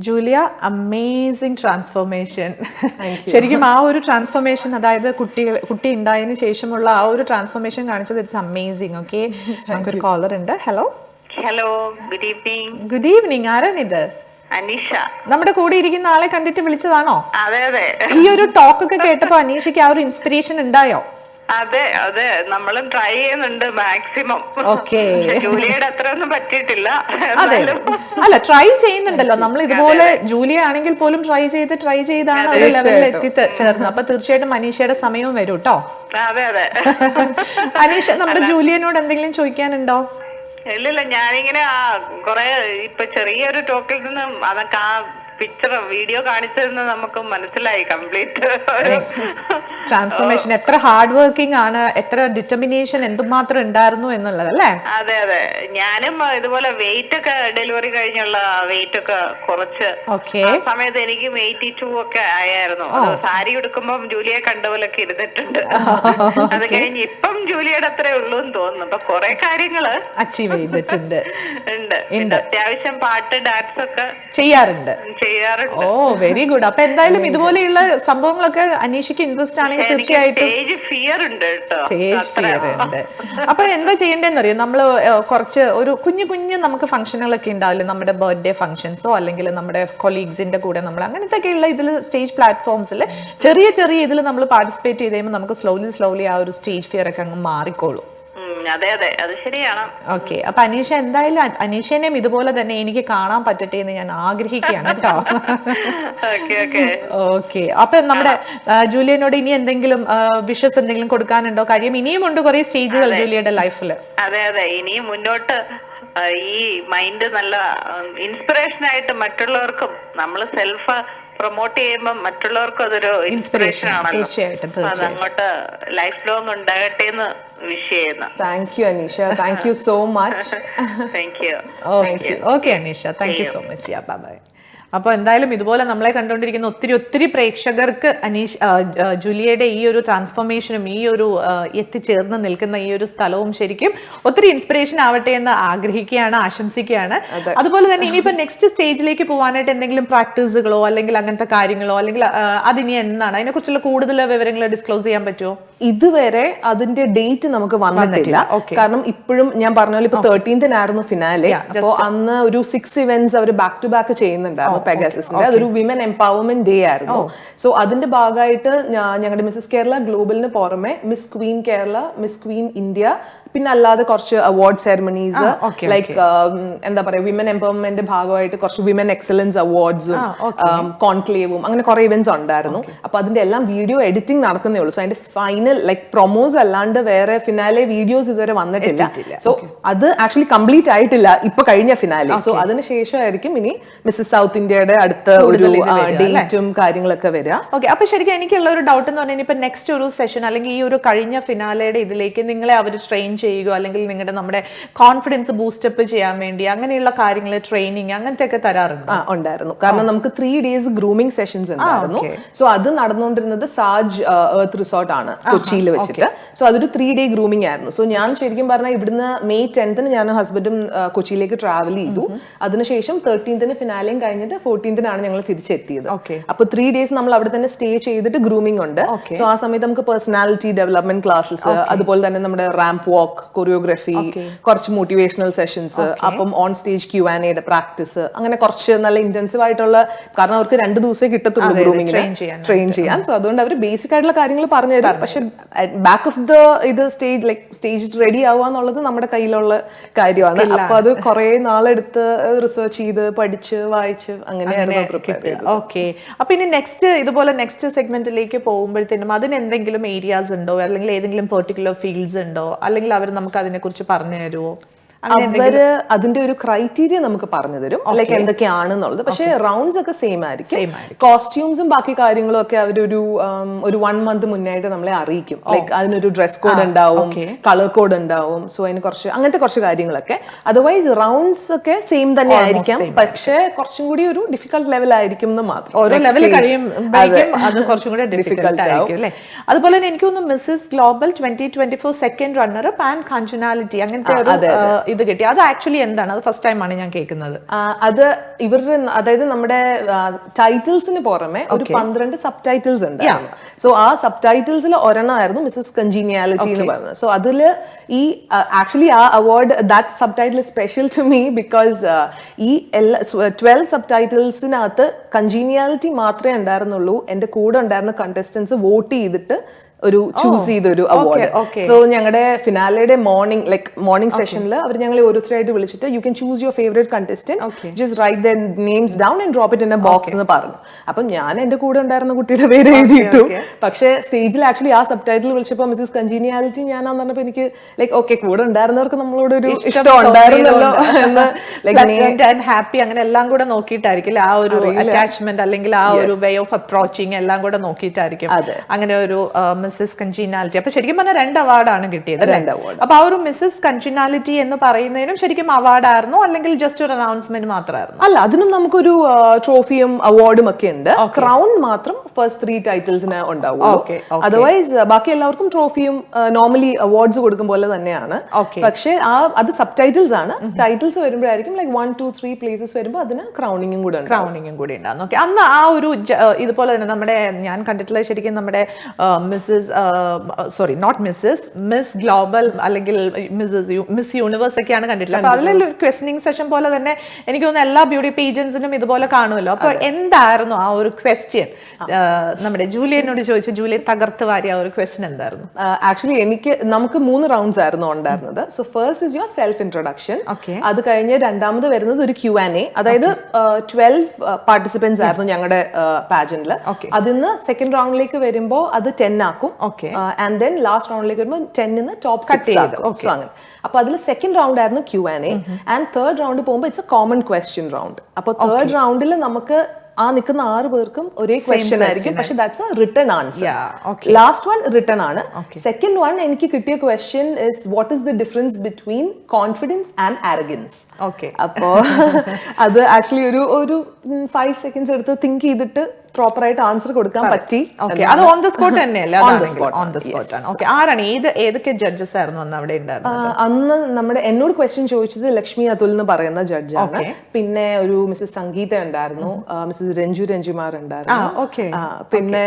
Julia, amazing transformation. ശരിക്കും ആ ഒരു ട്രാൻസ്ഫോർമേഷൻ, അതായത് കുട്ടി ഉണ്ടായതിനു ശേഷമുള്ള ആ ഒരു ട്രാൻസ്ഫോർമേഷൻ കാണിച്ചത് ഇറ്റ്സ് അമേസിംഗ്. ഓക്കെ, നമുക്കൊരു കോളർ ഉണ്ട്. Hello. Good evening. Good evening. ആരാണിത്? അനീഷ. നമ്മുടെ കൂടെ ഇരിക്കുന്ന ആളെ കണ്ടിട്ട് വിളിച്ചതാണോ? അതെ അതെ. ഈ ഒരു ടോക്ക് ഒക്കെ കേട്ടപ്പോ അനീഷയ്ക്ക് ആ ഒരു ഇൻസ്പിറേഷൻ ഉണ്ടായോ? അതെ അതെ, നമ്മളും ട്രൈ ചെയ്യുന്നുണ്ട് മാക്സിമം. ജൂലിയയുടെ അത്ര ഒന്നും പറ്റിയിട്ടില്ല. അതെ, അല്ല ട്രൈ ചെയ്യുന്നുണ്ടല്ലോ നമ്മൾ. ഇതുപോലെ ജൂലിയ ആണെങ്കിൽ പോലും ട്രൈ ചെയ്താണ് ഒരു ലെവലിൽ എത്തിച്ചേർന്നത്. അപ്പൊ തീർച്ചയായിട്ടും അനീഷയുടെ സമയവും വരും കേട്ടോ. അതെ അതെ. അനീഷ, നമ്മുടെ ജൂലിയനോട് എന്തെങ്കിലും ചോദിക്കാനുണ്ടോ? ഇല്ലില്ല, ഞാനിങ്ങനെ കൊറേ ഇപ്പൊ ചെറിയൊരു ടോക്കിൽ നിന്ന് അതൊക്കെ ആ പിക്ചർ വീഡിയോ കാണിച്ചതെന്ന് നമുക്ക് മനസ്സിലായി കംപ്ലീറ്റ് ട്രാൻസ്ഫോർമേഷൻ. എത്ര ഹാർഡ് വർക്കിംഗ് ആണ്, എത്ര ഡിറ്റർമിനേഷൻ എന്തുമാത്രം ഉണ്ടായിരുന്നു എന്നുള്ളത് അല്ലേ? അതെ അതെ. ഞാനും ഇതുപോലെ വെയിറ്റ് ഒക്കെ ഡെലിവറി കഴിഞ്ഞുള്ള വെയിറ്റ് ഒക്കെ കുറച്ച് ആ സമയത്ത് എനിക്ക് 82 ഒക്കെ ആയിരുന്നു. സാരി ഉടുക്കുമ്പം ജൂലിയെ കണ്ട പോലൊക്കെ ഇരുന്നിട്ടുണ്ട്. അത് കഴിഞ്ഞ് ഇപ്പം ജൂലിയുടെ അത്രേ ഉള്ളൂ എന്ന് തോന്നുന്നു. അപ്പൊ കുറെ കാര്യങ്ങള് അച്ചീവ് ചെയ്തിട്ടുണ്ട്. അത്യാവശ്യം പാട്ട് ഡാൻസ് ഒക്കെ ചെയ്യാറുണ്ട്. ഓ വെരി ഗുഡ്. അപ്പൊ എന്തായാലും ഇതുപോലെയുള്ള സംഭവങ്ങളൊക്കെ അനീഷയ്ക്ക് ഇൻട്രസ്റ്റ് ആണെങ്കിൽ തീർച്ചയായിട്ടും സ്റ്റേജ് ഫിയർ ഉണ്ട്. അപ്പൊ എന്താ ചെയ്യേണ്ടതെന്നറിയോ, നമ്മള് കുറച്ച് ഒരു കുഞ്ഞു നമുക്ക് ഫംഗ്ഷനുകളൊക്കെ ഉണ്ടാവില്ലേ, നമ്മുടെ ബർത്ത്ഡേ ഫംഗ്ഷൻസോ അല്ലെങ്കിൽ നമ്മുടെ കൊളീഗ്സിന്റെ കൂടെ നമ്മൾ അങ്ങനത്തെ ഒക്കെയുള്ള ഇതിൽ സ്റ്റേജ് പ്ലാറ്റ്ഫോംസിൽ ചെറിയ ഇതിൽ നമ്മൾ പാർട്ടിസിപ്പേറ്റ് ചെയ്ത് കഴിയുമ്പോൾ നമുക്ക് സ്ലോലി ആ ഒരു സ്റ്റേജ് ഫിയർ ഒക്കെ അങ്ങ് മാറിക്കോളും. അതെ അതെ, അത് ശരിയാണ്. ഓക്കെ, അപ്പൊ അനീഷ എന്തായാലും അനീഷനെയും ഇതുപോലെ തന്നെ എനിക്ക് കാണാൻ പറ്റട്ടെ എന്ന് ഞാൻ ആഗ്രഹിക്കുകയാണ് കേട്ടോ. ഓക്കെ, അപ്പൊ നമ്മുടെ ജൂലിയനോട് ഇനി എന്തെങ്കിലും വിഷസ് എന്തെങ്കിലും കൊടുക്കാനുണ്ടോ? കാര്യം ഇനിയും ഉണ്ട് കുറെ സ്റ്റേജുകൾ ജൂലിയയുടെ ലൈഫിൽ. അതെ അതെ, ഇനിയും മുന്നോട്ട് ഈ മൈൻഡ് നല്ല ഇൻസ്പിറേഷൻ ആയിട്ട് മറ്റുള്ളവർക്കും നമ്മൾ സെൽഫ് പ്രൊമോട്ട് ചെയ്യുമ്പോൾ മറ്റുള്ളവർക്കും അതൊരു ഇൻസ്പിറേഷൻ ആണല്ലോ. അതങ്ങോട്ട് ലൈഫ് ലോങ് ഉണ്ടാകട്ടെ എന്ന് വിഷ് ചെയ്യുന്നു. Thank you Aneesha, thank you so much. Thank you. Okay Aneesha, thank you so much. Bye. അപ്പോൾ എന്തായാലും ഇതുപോലെ നമ്മളെ കണ്ടുകൊണ്ടിരിക്കുന്ന ഒത്തിരി പ്രേക്ഷകർക്ക് ജൂലിയയുടെ ഈ ഒരു ട്രാൻസ്ഫോർമേഷനും ഈ ഒരു എത്തിച്ചേർന്ന് നിൽക്കുന്ന ഈ ഒരു സ്ഥലവും ശരിക്കും ഒത്തിരി ഇൻസ്പിറേഷൻ ആവട്ടെ എന്ന് ആഗ്രഹിക്കുകയാണ്, ആശംസിക്കുകയാണ്. അതുപോലെ തന്നെ ഇനിയിപ്പോ നെക്സ്റ്റ് സ്റ്റേജിലേക്ക് പോകാനായിട്ട് എന്തെങ്കിലും പ്രാക്ടീസുകളോ അല്ലെങ്കിൽ അങ്ങനത്തെ കാര്യങ്ങളോ അല്ലെങ്കിൽ അതിനി എന്നാണ്, അതിനെ കുറിച്ചുള്ള കൂടുതൽ വിവരങ്ങൾ ഡിസ്ക്ലോസ് ചെയ്യാൻ പറ്റുമോ? ഇതുവരെ അതിന്റെ ഡേറ്റ് നമുക്ക് വന്നിട്ടില്ല. കാരണം ഇപ്പോഴും ഞാൻ പറഞ്ഞ പോലെ ഇപ്പൊ 13th ഫിനാലെ. അപ്പോ അന്ന് ഒരു 6 ഇവന്റ്സ് അവർ ബാക്ക് ടു ബാക്ക് ചെയ്യുന്നുണ്ടായിരുന്നു. പെഗാസസിന്റെ. അതൊരു വിമൻ എംപവർമെന്റ് ഡേ ആയിരുന്നു. സോ അതിന്റെ ഭാഗമായിട്ട് ഞങ്ങളുടെ മിസ്സസ് കേരള ഗ്ലോബലിന് പുറമെ Miss Queen Kerala, Miss Queen India, പിന്നെ അല്ലാതെ കുറച്ച് അവാർഡ് സെറമണീസ്, ലൈക്ക് എന്താ പറയാ, വിമൻ എംപവർമെന്റ് ഭാഗമായിട്ട് കുറച്ച് വിമൻ എക്സലൻസ് അവാർഡ്സും കോൺക്ലേവും അങ്ങനെ കുറെ ഇവന്റ്സ് ഉണ്ടായിരുന്നു. അപ്പൊ അതിന്റെ എല്ലാം വീഡിയോ എഡിറ്റിംഗ് നടക്കുന്നേ ഉള്ളൂ. സോ അതിന്റെ ഫൈനൽ ലൈക്ക് പ്രൊമോസ് അല്ലാണ്ട് വേറെ ഫിനാലെ വീഡിയോസ് ഇതുവരെ വന്നിട്ടില്ല. സോ അത് ആക്ച്വലി കംപ്ലീറ്റ് ആയിട്ടില്ല ഇപ്പൊ കഴിഞ്ഞ ഫിനാലെ. സോ അതിനുശേഷമായിരിക്കും ഇനി മിസ്സസ് സൗത്ത് ഇന്ത്യയുടെ അടുത്ത ഒരു ഡേറ്റും കാര്യങ്ങളൊക്കെ വരിക. ഓക്കെ. അപ്പൊ ശരിക്കും എനിക്കുള്ള ഒരു ഡൗട്ട് എന്ന് പറഞ്ഞാൽ ഇപ്പൊ നെക്സ്റ്റ് ഒരു സെഷൻ അല്ലെങ്കിൽ ഈ ഒരു കഴിഞ്ഞ ഫിനാലയുടെ ഇതിലേക്ക് നിങ്ങളെ അവർ ട്രെയിൻ ചെയ്യുക അല്ലെങ്കിൽ നിങ്ങളുടെ നമ്മുടെ കോൺഫിഡൻസ് ബൂസ്റ്റപ്പ് ചെയ്യാൻ വേണ്ടി അങ്ങനെയുള്ള കാര്യങ്ങൾ ട്രെയിനിങ് അങ്ങനത്തെ ഒക്കെ തരാറുണ്ട്? ഉണ്ടായിരുന്നു. കാരണം നമുക്ക് 3 days ഗ്രൂമിംഗ് സെഷൻസ് ഉണ്ടായിരുന്നു. സോ അത് നടന്നുകൊണ്ടിരുന്നത് സാജ് എർത്ത് റിസോർട്ട് ആണ് കൊച്ചിയിൽ വെച്ചിട്ട്. സോ അതൊരു 3 day ഗ്രൂമിംഗ് ആയിരുന്നു. സോ ഞാൻ ശരിക്കും പറഞ്ഞാൽ ഇവിടുന്ന് May 10th ഞാൻ ഹസ്ബൻഡും കൊച്ചിയിലേക്ക് ട്രാവൽ ചെയ്തു. അതിനുശേഷം 13th ഫിനാലെയും കഴിഞ്ഞിട്ട് 14th ഞങ്ങൾ തിരിച്ചെത്തിയത്. അപ്പൊ 3 days നമ്മൾ അവിടെ തന്നെ സ്റ്റേ ചെയ്തിട്ട് ഗ്രൂമിംഗ് ഉണ്ട്. സോ ആ സമയത്ത് നമുക്ക് പേഴ്സണാലിറ്റി ഡെവലപ്മെന്റ് ക്ലാസ്സസ്, അതുപോലെ തന്നെ നമ്മുടെ റാമ്പ് വാക്ക്, കൊറിയോഗ്രഫി, കുറച്ച് മോട്ടിവേഷണൽ സെഷൻസ്, അപ്പം ഓൺ സ്റ്റേജ് Q&A പ്രാക്ടീസ്, അങ്ങനെ കുറച്ച് നല്ല ഇന്റൻസീവ് ആയിട്ടുള്ള, കാരണം അവർക്ക് 2 ദിവസമേ കിട്ടത്തുള്ളൂ ഗ്രൂമിങ്ങിന് ട്രെയിൻ ചെയ്യാൻ. സോ അതുകൊണ്ട് അവർ ബേസിക് ആയിട്ടുള്ള കാര്യങ്ങൾ പറഞ്ഞു തരും. പക്ഷെ ബാക്ക് ഓഫ് ദ ഇത് സ്റ്റേജ് റെഡി ആവുക എന്നുള്ളത് നമ്മുടെ കയ്യിലുള്ള കാര്യമാണ്. അപ്പൊ അത് കുറെ നാളെടുത്ത് റിസർച്ച് ചെയ്ത് പഠിച്ച് വായിച്ച് അങ്ങനെയായിരുന്നു പ്രിപ്പയർ ചെയ്തത്. ഓക്കെ. അപ്പൊ ഇനി ഇതുപോലെ നെക്സ്റ്റ് സെഗ്മെന്റിലേക്ക് പോകുമ്പോഴത്തേനും അതിന് എന്തെങ്കിലും ഏരിയാസ് ഉണ്ടോ, അല്ലെങ്കിൽ ഏതെങ്കിലും പെർട്ടിക്കുലർ ഫീൽഡ്സ് ഉണ്ടോ, അല്ലെങ്കിൽ അവർ നമുക്ക് അതിനെ കുറിച്ച് പറഞ്ഞു തരുമോ? അവര് അതിന്റെ ഒരു ക്രൈറ്റീരിയ നമുക്ക് പറഞ്ഞു തരും, ലൈക്ക് എന്തൊക്കെയാണെന്നുള്ളത്. പക്ഷെ റൗണ്ട്സ് ഒക്കെ സെയിം ആയിരിക്കും. കോസ്റ്റ്യൂംസും ബാക്കി കാര്യങ്ങളും ഒക്കെ അവരൊരു 1 month മുന്നായിട്ട് നമ്മളെ അറിയിക്കും. ലൈക്ക് അതിനൊരു ഡ്രസ് കോഡ് ഉണ്ടാവും, കളർ കോഡ് ഉണ്ടാവും. സോ അതിന് അങ്ങനത്തെ കുറച്ച് കാര്യങ്ങളൊക്കെ. അതർവൈസ് റൗണ്ട്സ് ഒക്കെ സെയിം തന്നെ ആയിരിക്കാം, പക്ഷെ കുറച്ചും കൂടി ഒരു ഡിഫിക്കൽട്ട് ലെവൽ ആയിരിക്കും എന്ന് മാത്രം. ഓരോ ലെവൽ കഴിയുമ്പോഴേക്കും അത് കുറച്ചും കൂടി ഡിഫിക്കൽട്ട് ആയിരിക്കും അല്ലേ? അതുപോലെ തന്നെ എനിക്ക് തോന്നുന്നു Mrs global 2024 second runner pan congeniality അങ്ങനത്തെ ഒരു ഇത് കിട്ടി. അത് ആക്ച്വലി എന്താണ്? അത് ഫസ്റ്റ് ടൈം ആണ് ഞാൻ കേൾക്കുന്നത്. അത് ഇവരുടെ, അതായത് നമ്മുടെ ടൈറ്റിൽസിന് പുറമെ ഒരു 12 സബ് ടൈറ്റിൽസ് ഉണ്ടായിരുന്നു. സോ ആ സബ് ടൈറ്റിൽസിൽ ഒരെണ്ണമായിരുന്നു മിസ്സസ് കൺജീനിയാലിറ്റി എന്ന് പറയുന്നത്. സോ അതില് ഈ ആക്ച്വലി ആ award, that subtitle special to me because ഈ 12 സബ് ടൈറ്റിൽസിനകത്ത് കൺജീനിയാലിറ്റി മാത്രമേ ഉണ്ടായിരുന്നുള്ളൂ. എന്റെ കൂടെ ഉണ്ടായിരുന്ന കണ്ടസ്റ്റൻസ് വോട്ട് ചെയ്തിട്ട് ഒരു ചൂസ് ചെയ്തൊരു അവാർഡ്. സോ ഞങ്ങളുടെ ഫിനാലയുടെ മോർണിംഗ് സെഷനിൽ അവർ ഞങ്ങളെ ഓരോരുത്തരായിട്ട് വിളിച്ചിട്ട് you can choose your favourite contestant, just write their names down and drop it in a box എന്ന് പറഞ്ഞു. അപ്പൊ ഞാൻ എന്റെ കൂടെ ഉണ്ടായിരുന്ന കുട്ടിയുടെ പേര് എഴുതിയിട്ടു. പക്ഷെ സ്റ്റേജിൽ ആക്ച്വലി ആ സബ് ടൈറ്റിൽ വിളിച്ചപ്പോൾ മിസ്സസ് കൺജീനിയാലിറ്റി ഞാനാന്ന് പറഞ്ഞപ്പോ എനിക്ക് ഓക്കെ, കൂടെ ഉണ്ടായിരുന്നവർക്ക് നമ്മളോട് ഒരു ഇഷ്ടം ഉണ്ടായിരുന്നല്ലോ എന്ന്, ഹാപ്പി അങ്ങനെ എല്ലാം കൂടെ നോക്കിയിട്ടായിരിക്കും ആ ഒരു അറ്റാച്ച്മെന്റ് അല്ലെങ്കിൽ ആ ഒരു വേ ഓഫ് അപ്രോച്ചിങ് എല്ലാം കൂടെ നോക്കിയിട്ടായിരിക്കും അങ്ങനെ ഒരു മിസ്സസ് കൺജീനാലിറ്റി. അപ്പൊ ശരിക്കും പറഞ്ഞാൽ 2 അവാർഡാണ് കിട്ടിയത്. അപ്പൊ ആ ഒരു മിസ്സസ് കൺജീനാലിറ്റി എന്ന് പറയുന്നതിനും ശരിക്കും അവാർഡായിരുന്നോ അല്ലെങ്കിൽ ജസ്റ്റ് ഒരു അനൗൺസ്മെന്റ് മാത്രമായിരുന്നു? അല്ല, അതിനും നമുക്കൊരു ട്രോഫിയും അവാർഡും ഒക്കെ ഉണ്ട്. ക്രൗൺ മാത്രം ഫസ്റ്റ് 3 ടൈറ്റിൽസിന് ഉണ്ടാവുള്ളൂ. അതർവൈസ് ബാക്കി എല്ലാവർക്കും ട്രോഫിയും നോർമലി അവാർഡ്സ് കൊടുക്കും പോലെ തന്നെയാണ്. പക്ഷെ അത് സബ് ടൈറ്റിൽസ് ആണ്. ടൈറ്റിൽസ് വരുമ്പോഴായിരിക്കും 1, 2, 3 പ്ലേസസ് വരുമ്പോൾ അതിന് ക്രൗണിങ്ങും കൂടെ ഉണ്ടാകും. ഓക്കെ. അന്ന് ആ ഒരു ഇതുപോലെ തന്നെ നമ്മുടെ ഞാൻ കണ്ടിട്ടുള്ള ശരിക്കും നമ്മുടെ മിസ് ഗ്ലോബൽ അല്ലെങ്കിൽ മിസ് യൂണിവേഴ്സ് ഒക്കെയാണ് കണ്ടിട്ടുള്ളത്. അപ്പൊ അതിലൊരു ക്വസ്റ്റനിങ് സെഷൻ പോലെ തന്നെ എനിക്ക് തോന്നുന്നു എല്ലാ ബ്യൂട്ടി പേജൻസിനും ഇതുപോലെ കാണുമല്ലോ. അപ്പൊ എന്തായിരുന്നു ആ ഒരു ക്വസ്റ്റ്യൻ? നമ്മുടെ ജൂലിയനോട് ചോദിച്ചു, ജൂലിയൻ തകർത്ത് വാരിയ ആ ഒരു ക്വസ്റ്റ്യൻ എന്തായിരുന്നു? ആക്ച്വലി നമുക്ക് 3 റൗണ്ട്സ് ആയിരുന്നു ഉണ്ടായിരുന്നത്. So first is your self introduction. അത് കഴിഞ്ഞ് രണ്ടാമത് വരുന്നത് ഒരു Q&A. അതായത് 12 പാർട്ടിസിപ്പൻസ് ആയിരുന്നു ഞങ്ങളുടെ പാജന്റിൽ. അതിന്ന് സെക്കൻഡ് റൗണ്ടിലേക്ക് വരുമ്പോൾ അത് 10 ആക്കും. ആൻഡ് ദെൻ ലാസ്റ്റ് റൗണ്ടിലേക്ക് വരുമ്പോൾ 10 ടോപ്പ് 6 ആക്കും. സോ അങ്ങനെ. അപ്പൊ അതിൽ സെക്കൻഡ് റൗണ്ട് ആയിരുന്നു Q&A. ആൻഡ് തേർഡ് റൗണ്ട് പോകുമ്പോൾ it's A common question round. അപ്പൊ തേർഡ് റൗണ്ടിൽ നമുക്ക് ആ നിൽക്കുന്ന 6 പേർക്കും ഒരേ ക്വസ്റ്റ്യൻ ആയിരിക്കും, പക്ഷെ that's A written answer. Last one written ആണ്. സെക്കൻഡ് വൺ എനിക്ക് കിട്ടിയ question is what is the difference between confidence and arrogance. അപ്പോ അത് ആക്ച്വലി ഒരു 5 seconds എടുത്ത് തിങ്ക് ചെയ്തിട്ട് പ്രോപ്പർ ആയിട്ട് ആൻസർ കൊടുക്കാൻ പറ്റി. അത് ഓൺ ദ സ്പോട്ട് തന്നെയല്ലേ? ഓൺ ദ സ്പോട്ട് ആണ്. ഓക്കെ, ആരാണ് ഏതൊക്കെ ജഡ്ജസ് ആയിരുന്നു അന്ന് അവിടെ ഉണ്ടായിരുന്നത്? അന്ന് എന്നോട് ക്വസ്റ്റ്യൻ ചോദിച്ചത് ലക്ഷ്മി അതുൽ എന്ന് പറയുന്ന ജഡ്ജാണ്. പിന്നെ ഒരു മിസ്സസ് സംഗീത ഉണ്ടായിരുന്നു, മിസ്സസ് രഞ്ജുമാർ ഉണ്ടായിരുന്നു, പിന്നെ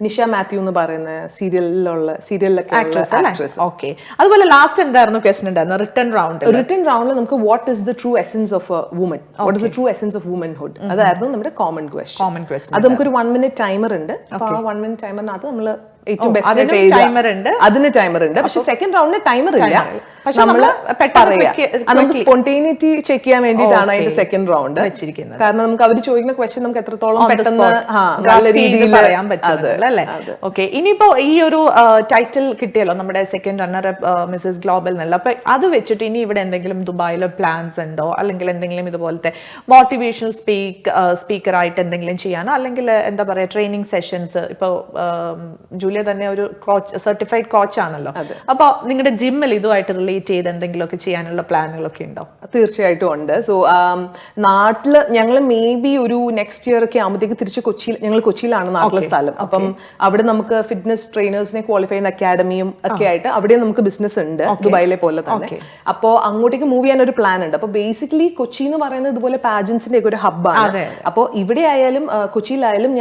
നിഷ മാത്യു എന്ന് പറയുന്ന സീരിയലിലൊക്കെ ആക്ട്രസ്. ഓക്കെ, അതുപോലെ ലാസ്റ്റ് എന്തായിരുന്നു ക്വസ്റ്റ്യൻ ഉണ്ടായിരുന്നു റിട്ടൺ റൗണ്ടിൽ നമുക്ക് what is the true essence of a woman, what is the true essence of womanhood, അതായിരുന്നു നമ്മുടെ കോമൺ ക്വസ്റ്റ്യൻ. അത് നമുക്കൊരു 1 minute ടൈമർ ഉണ്ട്. അപ്പൊ ആ 1 minute ടൈമറിനകത്ത് നമ്മള് ഏറ്റവും ബെസ്റ്റ് അതിന് ടൈമർ ഉണ്ട്. പക്ഷെ സെക്കൻഡ് റൗണ്ടിന് ടൈമർ ഇല്ല. നമുക്ക് സ്പോണ്ടേനിറ്റി ചെക്ക് ചെയ്യാൻ വേണ്ടിയിട്ടാണ് അതിന്റെ സെക്കൻഡ് റൗണ്ട് വെച്ചിരിക്കുന്നത്. കാരണം നമുക്ക് അവർ ചോദിക്കുന്ന ക്വസ്റ്റ്യൻ നമുക്ക് എത്രത്തോളം പെട്ടെന്ന് നല്ല രീതിയിൽ പറയാൻ പറ്റും അല്ലേ? ഓക്കെ, ഇനിയിപ്പോ ഈ ഒരു ടൈറ്റിൽ കിട്ടിയല്ലോ നമ്മുടെ സെക്കൻഡ് റണ്ണർ മിസ്സസ് ഗ്ലോബൽ എന്നുള്ള. അപ്പൊ അത് വെച്ചിട്ട് ഇനി ഇവിടെ എന്തെങ്കിലും ദുബായിലോ പ്ലാൻസ് ഉണ്ടോ, അല്ലെങ്കിൽ എന്തെങ്കിലും ഇതുപോലത്തെ മോട്ടിവേഷണൽ സ്പീക്കർ ആയിട്ട് എന്തെങ്കിലും ചെയ്യാനോ, അല്ലെങ്കിൽ എന്താ പറയാ ട്രെയിനിങ് സെഷൻസ്? ഇപ്പൊ ജൂലിയ തന്നെ ഒരു കോച്ച്, സർട്ടിഫൈഡ് കോച്ച് ആണല്ലോ. അപ്പൊ നിങ്ങളുടെ ജിമ്മിൽ ഇതുമായിട്ട് റിലേറ്റ് ചെയ്ത് എന്തെങ്കിലുമൊക്കെ ചെയ്യാനുള്ള പ്ലാനുകളൊക്കെ ഉണ്ടോ? തീർച്ചയായിട്ടും ഉണ്ട്. സോ നാട്ടില് ഞങ്ങൾ മേ ബി ഒരു നെക്സ്റ്റ് ഇയർ ഒക്കെ ആകുമ്പോഴത്തേക്ക് തിരിച്ച് ഞങ്ങൾ കൊച്ചിയിലാണ് നാട്ടിലെ സ്ഥലം. അപ്പം അവിടെ നമുക്ക് ഫിറ്റ്നസ് ട്രെയിനേഴ്സിനെ ക്വാളിഫൈ ചെയ്യുന്ന അക്കാഡമിയും ഒക്കെ ആയിട്ട് അവിടെ നമുക്ക് ബിസിനസ് ഉണ്ട്, ദുബായിലെ പോലെ തന്നെ. അപ്പോൾ അങ്ങോട്ടേക്ക് മൂവ് ചെയ്യാൻ ഒരു പ്ലാൻ ഉണ്ട്. അപ്പൊ ബേസിക്കലി കൊച്ചി എന്ന് പറയുന്നത് ഇതുപോലെ പാജൻസിന്റെ ഒക്കെ ഒരു ഹബ്ബാണ്. അപ്പോൾ ഇവിടെ ആയാലും കൊച്ചിയിലായാലും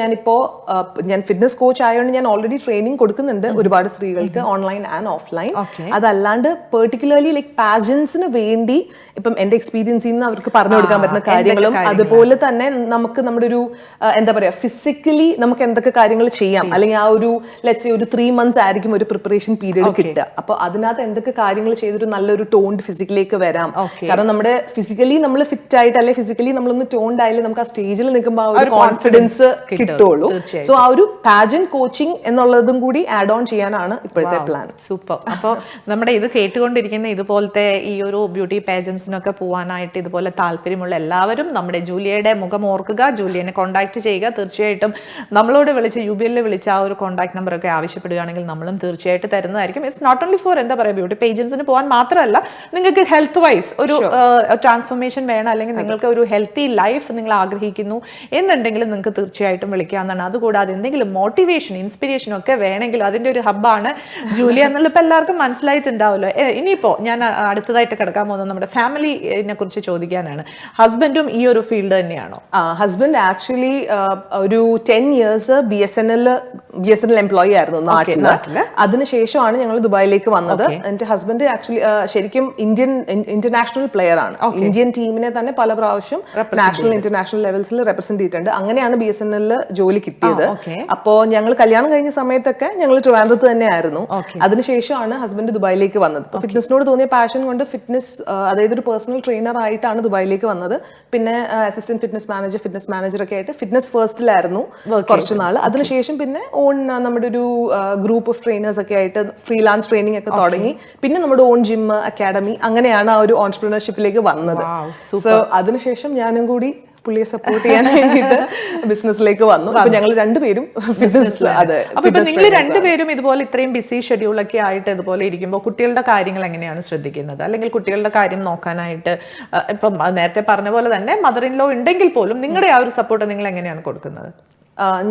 ഞാൻ ഫിറ്റ്നസ് കോച്ച് ആയതുകൊണ്ട് ഞാൻ ഓൾറെഡി ട്രെയിനിങ് കൊടുക്കുന്നുണ്ട് ഒരുപാട് സ്ത്രീകൾക്ക്, ഓൺലൈൻ ആൻഡ് ഓഫ്ലൈൻ. അതല്ലാണ്ട് പെർട്ടിക്കുലർലി ലൈക് പാജൻസിന് വേണ്ടി ഇപ്പം എന്റെ എക്സ്പീരിയൻസിൽ നിന്ന് അവർക്ക് പറഞ്ഞു കൊടുക്കാൻ പറ്റുന്ന കാര്യങ്ങളും, അതുപോലെ തന്നെ നമുക്ക് നമ്മുടെ ഒരു എന്താ പറയാ ഫിസിക്കലി നമുക്ക് എന്തൊക്കെ കാര്യങ്ങൾ ചെയ്യാം, അല്ലെങ്കിൽ ആ ഒരു ലെറ്റ്സ് സേ ഒരു 3 months ആയിരിക്കും ഒരു പ്രിപ്പറേഷൻ പീരീഡ് കിട്ടുക. അപ്പൊ അതിനകത്ത് എന്തൊക്കെ കാര്യങ്ങൾ ചെയ്തൊരു നല്ലൊരു ടോൺഡ് ഫിസിക്കലിലേക്ക് വരാം. കാരണം നമ്മുടെ ഫിസിക്കലി നമ്മൾ ഫിറ്റ് ആയിട്ട് അല്ലെങ്കിൽ ഫിസിക്കലി നമ്മളൊന്ന് ടോൺഡ് ആയാലും നമുക്ക് ആ സ്റ്റേജിൽ നിൽക്കുമ്പോൾ ആ ഒരു കോൺഫിഡൻസ് കിട്ടുള്ളൂ. സോ ആ ഒരു പാജൻ കോച്ചിങ് എന്നുള്ളതും കൂടി ആഡ് ഓൺ ചെയ്യാനാണ് ഇപ്പോഴത്തെ പ്ലാൻ. സൂപ്പർ. അപ്പോൾ നമ്മുടെ ഇത് കേട്ടുകൊണ്ടിരിക്കുന്ന ഇതുപോലത്തെ ഈ ഒരു ബ്യൂട്ടി പേജൻസിനൊക്കെ പോകാനായിട്ട് ഇതുപോലെ താല്പര്യമുള്ള എല്ലാവരും നമ്മുടെ ജൂലിയയുടെ മുഖം ഓർക്കുക, ജൂലിയനെ കോൺടാക്ട് ചെയ്യുക. തീർച്ചയായിട്ടും നമ്മളോട് വിളിച്ച് UBL വിളിച്ച ആ ഒരു കോൺടാക്ട് നമ്പർ ഒക്കെ ആവശ്യപ്പെടുകയാണെങ്കിൽ നമ്മളും തീർച്ചയായിട്ടും തരുന്നതായിരിക്കും. ഇറ്റ്സ് നോട്ട് ഓൺലി ഫോർ എന്താ പറയുക ബ്യൂട്ടി പേജൻസിന് പോകാൻ മാത്രമല്ല, നിങ്ങൾക്ക് ഹെൽത്ത് വൈസ് ഒരു ട്രാൻസ്ഫോർമേഷൻ വേണം, അല്ലെങ്കിൽ നിങ്ങൾക്ക് ഒരു ഹെൽത്തി ലൈഫ് നിങ്ങൾ ആഗ്രഹിക്കുന്നു എന്നുണ്ടെങ്കിൽ നിങ്ങൾക്ക് തീർച്ചയായിട്ടും വിളിക്കാവുന്നതാണ്. അതുകൂടാതെ എന്തെങ്കിലും മോട്ടിവേഷൻ, ഇൻസ്പിരേഷൻ ഒക്കെ വേണമെങ്കിൽ അതിന്റെ ഒരു ഹബ്ബാണ് ജൂലിയ എന്നുള്ള ഇപ്പൊ എല്ലാവർക്കും മനസ്സിലായിട്ടുണ്ടാവുമല്ലോ. ഇനിയിപ്പോ ഞാൻ അടുത്തതായിട്ട് കിടക്കാൻ പോകുന്നത് നമ്മുടെ ഫാമിലിനെ കുറിച്ച് ചോദിക്കാനാണ്. ഹസ്ബൻഡും ഈ ഒരു ഫീൽഡ് തന്നെയാണോ? ഹസ്ബൻഡ് ആക്ച്വലി ഒരു 10 years BSNL എംപ്ലോയി ആയിരുന്നു നാട്ടില്. അതിനുശേഷമാണ് ഞങ്ങൾ ദുബായിലേക്ക് വന്നത്. എന്റെ ഹസ്ബൻഡ് ആക്ച്വലി ശരിക്കും ഇന്റർനാഷണൽ പ്ലെയർ ആണ്. ഇന്ത്യൻ ടീമിനെ തന്നെ പല പ്രാവശ്യം നാഷണൽ ഇന്റർനാഷണൽ ലെവൽസിൽ റെപ്രസെന്റ് ചെയ്തിട്ടുണ്ട്. അങ്ങനെയാണ് BSNL ജോലി കിട്ടിയത്. അപ്പോ ഞങ്ങൾ കല്യാണം കഴിഞ്ഞ സമയത്തൊക്കെ ഞങ്ങൾ ട്രിവാൻഡ്രത്ത് തന്നെയായിരുന്നു. അതിനുശേഷമാണ് ഹസ്ബൻഡ് ദുബായിലേക്ക് വന്നത്. ഫിറ്റ്നസിനോട് തോന്നിയ പാഷൻ കൊണ്ട് ഫിറ്റ്നസ്, അതായത് ഒരു പേഴ്സണൽ ട്രെയിനർ ആയിട്ടാണ് ദുബായിലേക്ക് വന്നത്. പിന്നെ അസിസ്റ്റന്റ് ഫിറ്റ്നസ് മാനേജർ ഒക്കെ ആയിട്ട് ഫിറ്റ്നസ് ഫസ്റ്റിലായിരുന്നു കുറച്ചു നാൾ. അതിനുശേഷം പിന്നെ ഓൺ നമ്മുടെ ഒരു ഗ്രൂപ്പ് ഓഫ് ട്രെയിനേഴ്സ് ഒക്കെ ആയിട്ട് ഫ്രീലാൻസ് ട്രെയിനിങ് ഒക്കെ തുടങ്ങി. പിന്നെ നമ്മുടെ ഓൺ ജിം, അക്കാഡമി, അങ്ങനെയാണ് ആ ഒരു ഓൺട്രപ്രണർഷിപ്പിലേക്ക് വന്നത്. സോ അതിനുശേഷം ഞാനും കൂടി പുള്ളിയെ സപ്പോർട്ട് ചെയ്യാൻ വേണ്ടിയിട്ട് ബിസിനസ്സിലേക്ക് വന്നു. അപ്പൊ ഞങ്ങൾ രണ്ടുപേരും നിങ്ങൾ രണ്ടുപേരും ഇതുപോലെ ഇത്രയും ബിസി ഷെഡ്യൂളൊക്കെ ആയിട്ട് ഇതുപോലെ ഇരിക്കുമ്പോൾ കുട്ടികളുടെ കാര്യങ്ങൾ എങ്ങനെയാണ് ശ്രദ്ധിക്കുന്നത്? അല്ലെങ്കിൽ കുട്ടികളുടെ കാര്യം നോക്കാനായിട്ട് ഇപ്പം നേരത്തെ പറഞ്ഞ പോലെ തന്നെ മദർ ഇൻ ലോ ഉണ്ടെങ്കിൽ പോലും നിങ്ങളുടെ ആ ഒരു സപ്പോർട്ട് നിങ്ങൾ എങ്ങനെയാണ് കൊടുക്കുന്നത്?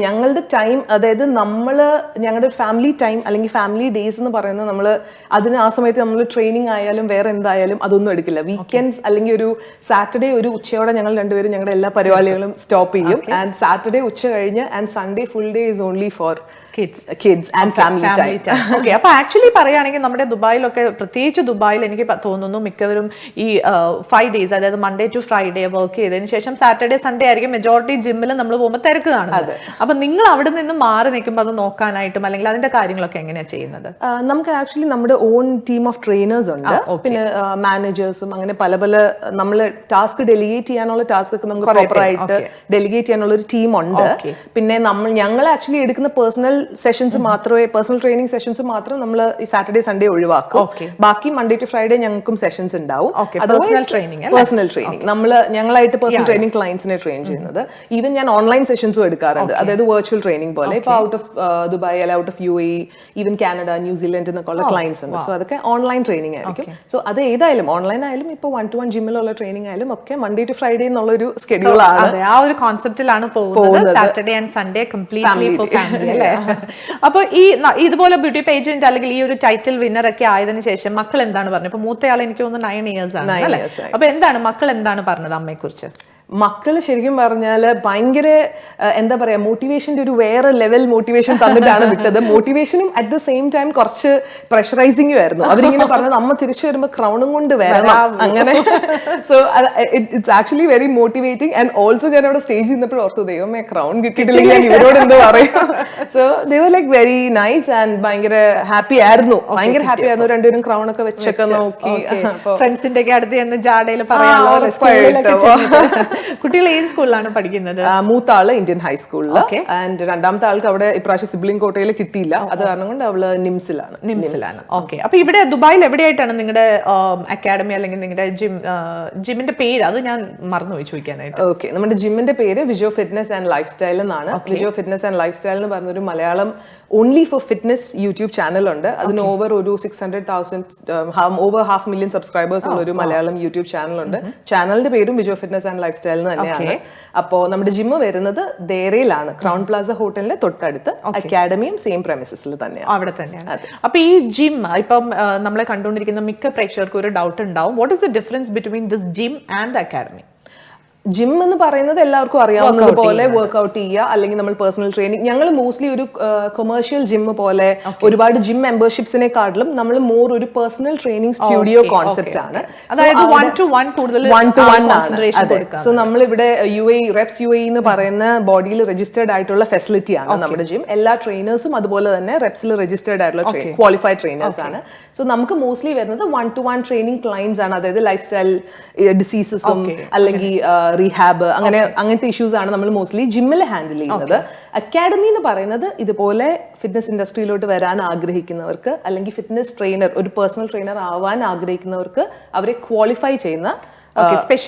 ഞങ്ങളുടെ ടൈം, അതായത് ഞങ്ങളുടെ ഫാമിലി ടൈം അല്ലെങ്കിൽ ഫാമിലി ഡേയ്സ് എന്ന് പറയുന്നത് അതിന് ആ സമയത്ത് നമ്മൾ ട്രെയിനിങ് ആയാലും വേറെ എന്തായാലും അതൊന്നും എടുക്കില്ല. വീക്കെൻഡ്സ് അല്ലെങ്കിൽ ഒരു സാറ്റർഡേ ഒരു ഉച്ചയോടെ ഞങ്ങൾ രണ്ടുപേരും ഞങ്ങളുടെ എല്ലാ പരിപാടികളും സ്റ്റോപ്പ് ചെയ്യും. ആൻഡ് സാറ്റർഡേ ഉച്ച കഴിഞ്ഞ് and Sunday full day is only for kids and family time. Okay, അപ്പൊ ആക്ച്വലി പറയുകയാണെങ്കിൽ നമ്മുടെ ദുബായിലൊക്കെ, പ്രത്യേകിച്ച് ദുബായിൽ എനിക്ക് തോന്നുന്നു മിക്കവരും ഈ 5 days, അതായത് മൺഡേ ടു ഫ്രൈഡേ വർക്ക് ചെയ്തതിന് ശേഷം സാറ്റർഡേ സൺഡേ ആയിരിക്കും മെജോറിറ്റി ജിമ്മിൽ നമ്മൾ പോകുമ്പോൾ തിരക്ക് കാണുന്നത്. അപ്പൊ നിങ്ങൾ അവിടെ നിന്ന് മാറി നിൽക്കുമ്പോൾ അത് നോക്കാനായിട്ടും അല്ലെങ്കിൽ അതിന്റെ കാര്യങ്ങളൊക്കെ എങ്ങനെയാ ചെയ്യുന്നത്? നമുക്ക് ആക്ച്വലി നമ്മുടെ ഓൺ ടീം ഓഫ് ട്രെയിനേഴ്സ് ഉണ്ട്. പിന്നെ മാനേജേഴ്സും അങ്ങനെ പല നമ്മൾ ടാസ്ക് ഡെലിഗേറ്റ് ചെയ്യാനുള്ള ടാസ്ക് ഒക്കെ നമുക്ക് പ്രോപ്പർ ആയിട്ട് ഡെലിഗേറ്റ് ചെയ്യാനുള്ള ഒരു ടീം ഉണ്ട്. പിന്നെ ഞങ്ങൾ ആക്ച്വലി എടുക്കുന്ന പേഴ്സണൽ സെഷൻസ് മാത്രമേ പേഴ്സണൽ ട്രെയിനിങ് സെഷൻസ് മാത്രം നമ്മൾ ഈ സാറ്റർഡേ സൺഡേ ഒഴിവാക്കും. ബാക്കി മൺഡേ ടു ഫ്രൈഡേ ഞങ്ങൾക്കും സെഷൻസ് ഉണ്ടാവും. പേഴ്സണൽ ട്രെയിനിങ് ഞങ്ങളായിട്ട് പേഴ്സണൽ ട്രെയിനിങ് ക്ലയൻസിനെ ട്രെയിൻ ചെയ്യുന്നത്. ഈവൻ ഞാൻ ഓൺലൈൻ സെഷൻസും എടുക്കാറുണ്ട്, അതായത് വെർച്വൽ ട്രെയിനിങ് പോലെ. ഇപ്പൊ ഔട്ട് ഓഫ് ദുബായ് അല്ല out of UAE, even Canada, New Zealand എന്നൊക്കെ ഉള്ള ക്ലയൻസ് ഉണ്ട്. സോ അതൊക്കെ ഓൺലൈൻ ട്രെയിനിങ് ആയിരിക്കും. സോ അത് ഏതായാലും ഓൺലൈൻ ആയാലും ഇപ്പൊ 1-to-1 ജിമ്മിലുള്ള ട്രെയിനിങ് ആയാലും ഒക്കെ മൺഡേ ടു ഫ്രൈഡേ എന്നുള്ള ഒരു സ്കെഡ്യൂൾ ആണ്. ആ ഒരു കോൺസെപ്റ്റിലാണ് പോകുന്നത്. Saturday and Sunday completely four family അല്ലേ? അപ്പൊ ഈ ഇതുപോലെ ബ്യൂട്ടി പേജന്റ് അല്ലെങ്കിൽ ഈ ഒരു ടൈറ്റിൽ വിന്നർ ഒക്കെ ആയതിനു ശേഷം മക്കൾ എന്താണ് പറഞ്ഞത്? ഇപ്പൊ മൂത്തയാൾ എനിക്ക് തോന്നുന്നു 9 years ആണ് അല്ലേ? അപ്പൊ എന്താണ് മക്കൾ എന്താണ് പറഞ്ഞത് അമ്മയെ കുറിച്ച്? മക്കള് ശരിക്കും പറഞ്ഞാൽ ഭയങ്കര എന്താ പറയാ, മോട്ടിവേഷന്റെ ഒരു വേറെ ലെവൽ മോട്ടിവേഷൻ തന്നിട്ടാണ് വിട്ടത്. മോട്ടിവേഷനും അറ്റ് ദ സെയിം ടൈം കുറച്ച് പ്രഷറൈസിംഗും ആയിരുന്നു. അവരിങ്ങനെ പറഞ്ഞത് അമ്മ തിരിച്ചു വരുമ്പോ ക്രൗണും കൊണ്ട് വരണം അങ്ങനെ. So it's actually very motivating. And also ഞാൻ അവിടെ സ്റ്റേജ് നിന്നപ്പോൾ ഓർത്തു, ദൈവമേ ക്രൗൺ കിട്ടിയിട്ടില്ലെങ്കിൽ ഞാൻ ഇവരോട് എന്തോ പറയും. So they were like very nice and ഭയങ്കര ഹാപ്പി ആയിരുന്നു. ഭയങ്കര ഹാപ്പി ആയിരുന്നു. രണ്ടുപേരും ക്രൗൺ ഒക്കെ വെച്ചൊക്കെ നോക്കി. ഫ്രണ്ട്സിന്റെ ഒക്കെ അടുത്ത് എന്ന് ജാടയിൽ പറയാം. കുട്ടികൾ ഏത് സ്കൂളിലാണ് പഠിക്കുന്നത്? മൂത്താള് ഇന്ത്യൻ ഹൈസ്കൂളിൽ, ആൻഡ് രണ്ടാമത്തെ ആൾക്ക് അവിടെ ഇപ്രാവശ്യം സിബ്ലിംഗ് കോട്ടയിൽ കിട്ടിയില്ല. അത് കാരണം കൊണ്ട് അവള് നിംസിലാണ്. ഓക്കെ. അപ്പൊ ഇവിടെ ദുബായിൽ എവിടെയായിട്ടാണ് നിങ്ങളുടെ അക്കാഡമി അല്ലെങ്കിൽ നിങ്ങളുടെ ജിമ്മിന്റെ പേര്? അത് ഞാൻ മറന്നുപോയി ചോദിക്കാനായിട്ട്. ഓക്കെ, നമ്മുടെ ജിമ്മിന്റെ പേര് Vijo fitness and lifestyle എന്നാണ്. Vijo fitness and lifestyle എന്ന് പറഞ്ഞൊരു Malayalam only for fitness YouTube channel ഉണ്ട്. അതിന് ഓവർ ഒരു 600,000 ഓവർ 500,000 സബ്സ്ക്രൈബേഴ്സ് ഉള്ള ഒരു മലയാളം യൂട്യൂബ് ചാനൽ ഉണ്ട്. ചാനലിന്റെ പേരും Vijo fitness and life style തന്നെയാണ്. അപ്പോ നമ്മുടെ ജിമ്മ് വരുന്നത് ദേരയിലാണ്, ക്രൗൺ പ്ലാസ ഹോട്ടലിന്റെ തൊട്ടടുത്ത്. അക്കാഡമിയും സെയിം പ്രമിസസിൽ തന്നെയാണ്, അവിടെ തന്നെയാണ്. അപ്പൊ ഈ ജിം ഇപ്പം നമ്മളെ കണ്ടുകൊണ്ടിരിക്കുന്ന മിക്ക പ്രേക്ഷകർക്കും ഒരു ഡൗട്ട് ഉണ്ടാവും, what is the difference between this gym and academy? Gym എന്ന് പറയുന്നത് എല്ലാവർക്കും അറിയാവുന്നത് പോലെ വർക്ക്ഔട്ട് ചെയ്യുക, അല്ലെങ്കിൽ നമ്മൾ പേഴ്സണൽ ട്രെയിനിങ്. ഞങ്ങൾ മോസ്റ്റ്ലി ഒരു കൊമേഴ്ഷ്യൽ ജിം പോലെ ഒരുപാട് ജിം മെമ്പർഷിപ്സിനെക്കാട്ടിലും നമ്മൾ മോർ ഒരു പേഴ്സണൽ ട്രെയിനിങ് സ്റ്റുഡിയോ കോൺസെപ്റ്റ് ആണ്. അതായത് 1-to-1 കൂടുതൽ സോ നമ്മളിവിടെ റെപ്സ് UAE എന്ന് പറയുന്ന ബോഡിയിൽ രജിസ്റ്റേർഡ് ആയിട്ടുള്ള ഫെസിലിറ്റി ആണ് നമ്മുടെ ജിം. എല്ലാ ട്രെയിനേഴ്സും അതുപോലെ തന്നെ റെപ്സിൽ രജിസ്റ്റേർഡ് ആയിട്ടുള്ള ക്വാളിഫൈഡ് ട്രെയിനേഴ്സ് ആണ്. സോ നമുക്ക് മോസ്റ്റ്ലി വരുന്നത് 1-to-1 ട്രെയിനിങ് ക്ലയൻസ് ആണ്. അതായത് ലൈഫ് സ്റ്റൈൽ ഡിസീസസും അല്ലെങ്കിൽ റീഹാബ് അങ്ങനത്തെ ഇഷ്യൂസ് ആണ് നമ്മൾ മോസ്റ്റ്ലി ജിമ്മിൽ ഹാൻഡിൽ ചെയ്യുന്നത്. അക്കാഡമി എന്ന് പറയുന്നത് ഇതുപോലെ ഫിറ്റ്നസ് ഇൻഡസ്ട്രിയിലോട്ട് വരാൻ ആഗ്രഹിക്കുന്നവർക്ക്, അല്ലെങ്കിൽ ഫിറ്റ്നസ് ട്രെയിനർ, ഒരു പേഴ്സണൽ ട്രെയിനർ ആവാൻ ആഗ്രഹിക്കുന്നവർക്ക് അവരെ ക്വാളിഫൈ ചെയ്യുന്ന,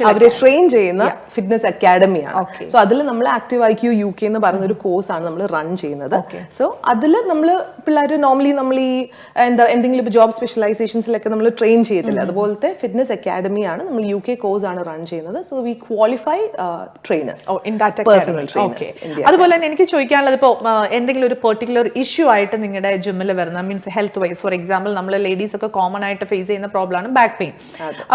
അവരെ ട്രെയിൻ ചെയ്യുന്ന ഫിറ്റ്നസ് അക്കാഡമിയാണ്. സോ അതിൽ നമ്മൾ ആക്റ്റീവ് IQ UK എന്ന് പറയുന്ന ഒരു കോഴ്സ് ആണ് നമ്മൾ റൺ ചെയ്യുന്നത്. സോ അതിൽ നമ്മൾ പിള്ളേർ നോർമലി നമ്മൾ ഈ എന്തെങ്കിലും ജോബ് സ്പെഷ്യലൈസേഷൻസിലൊക്കെ നമ്മൾ ട്രെയിൻ ചെയ്തില്ല, അതുപോലത്തെ ഫിറ്റ്നസ് അക്കാഡമിയാണ് നമ്മൾ UK കോഴ്സ് ആണ് റൺ ചെയ്യുന്നത്. So we qualify trainers. അതുപോലെ തന്നെ എനിക്ക് ചോദിക്കാനുള്ളത്, ഇപ്പോൾ എന്തെങ്കിലും ഒരു പെർട്ടിക്കുലർ ഇഷ്യൂ ആയിട്ട് നിങ്ങളുടെ ജിമ്മിൽ വരുന്ന, means health vice, for example നമ്മൾ ലേഡീസ് ഒക്കെ കോമൺ ആയിട്ട് ഫേസ് ചെയ്യുന്ന പ്രോബ്ലം ആണ് ബാക്ക് പെയിൻ.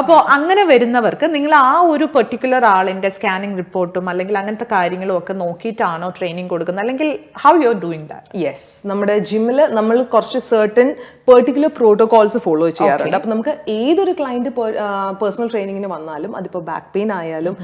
അപ്പോൾ അങ്ങനെ വരുന്നവർ നിങ്ങൾ ആ ഒരു പെർട്ടിക്കുലർ ആളിന്റെ സ്കാനിങ് റിപ്പോർട്ടും അല്ലെങ്കിൽ അങ്ങനത്തെ കാര്യങ്ങളും ഒക്കെ നോക്കിയിട്ടാണോ ട്രെയിനിങ് കൊടുക്കുന്നത്, അല്ലെങ്കിൽ how you are doing that? Yes, നമ്മുടെ ജിമ്മിൽ നമ്മൾ കുറച്ച് സർട്ടൻ പെർട്ടിക്കുലർ പ്രോട്ടോകോൾസ് ഫോളോ ചെയ്യാറുണ്ട്. അപ്പൊ നമുക്ക് ഏതൊരു ക്ലയന്റ് പേഴ്സണൽ ട്രെയിനിങ്ങിന് വന്നാലും, അതിപ്പോ ബാക്ക് പെയിൻ ആയാലും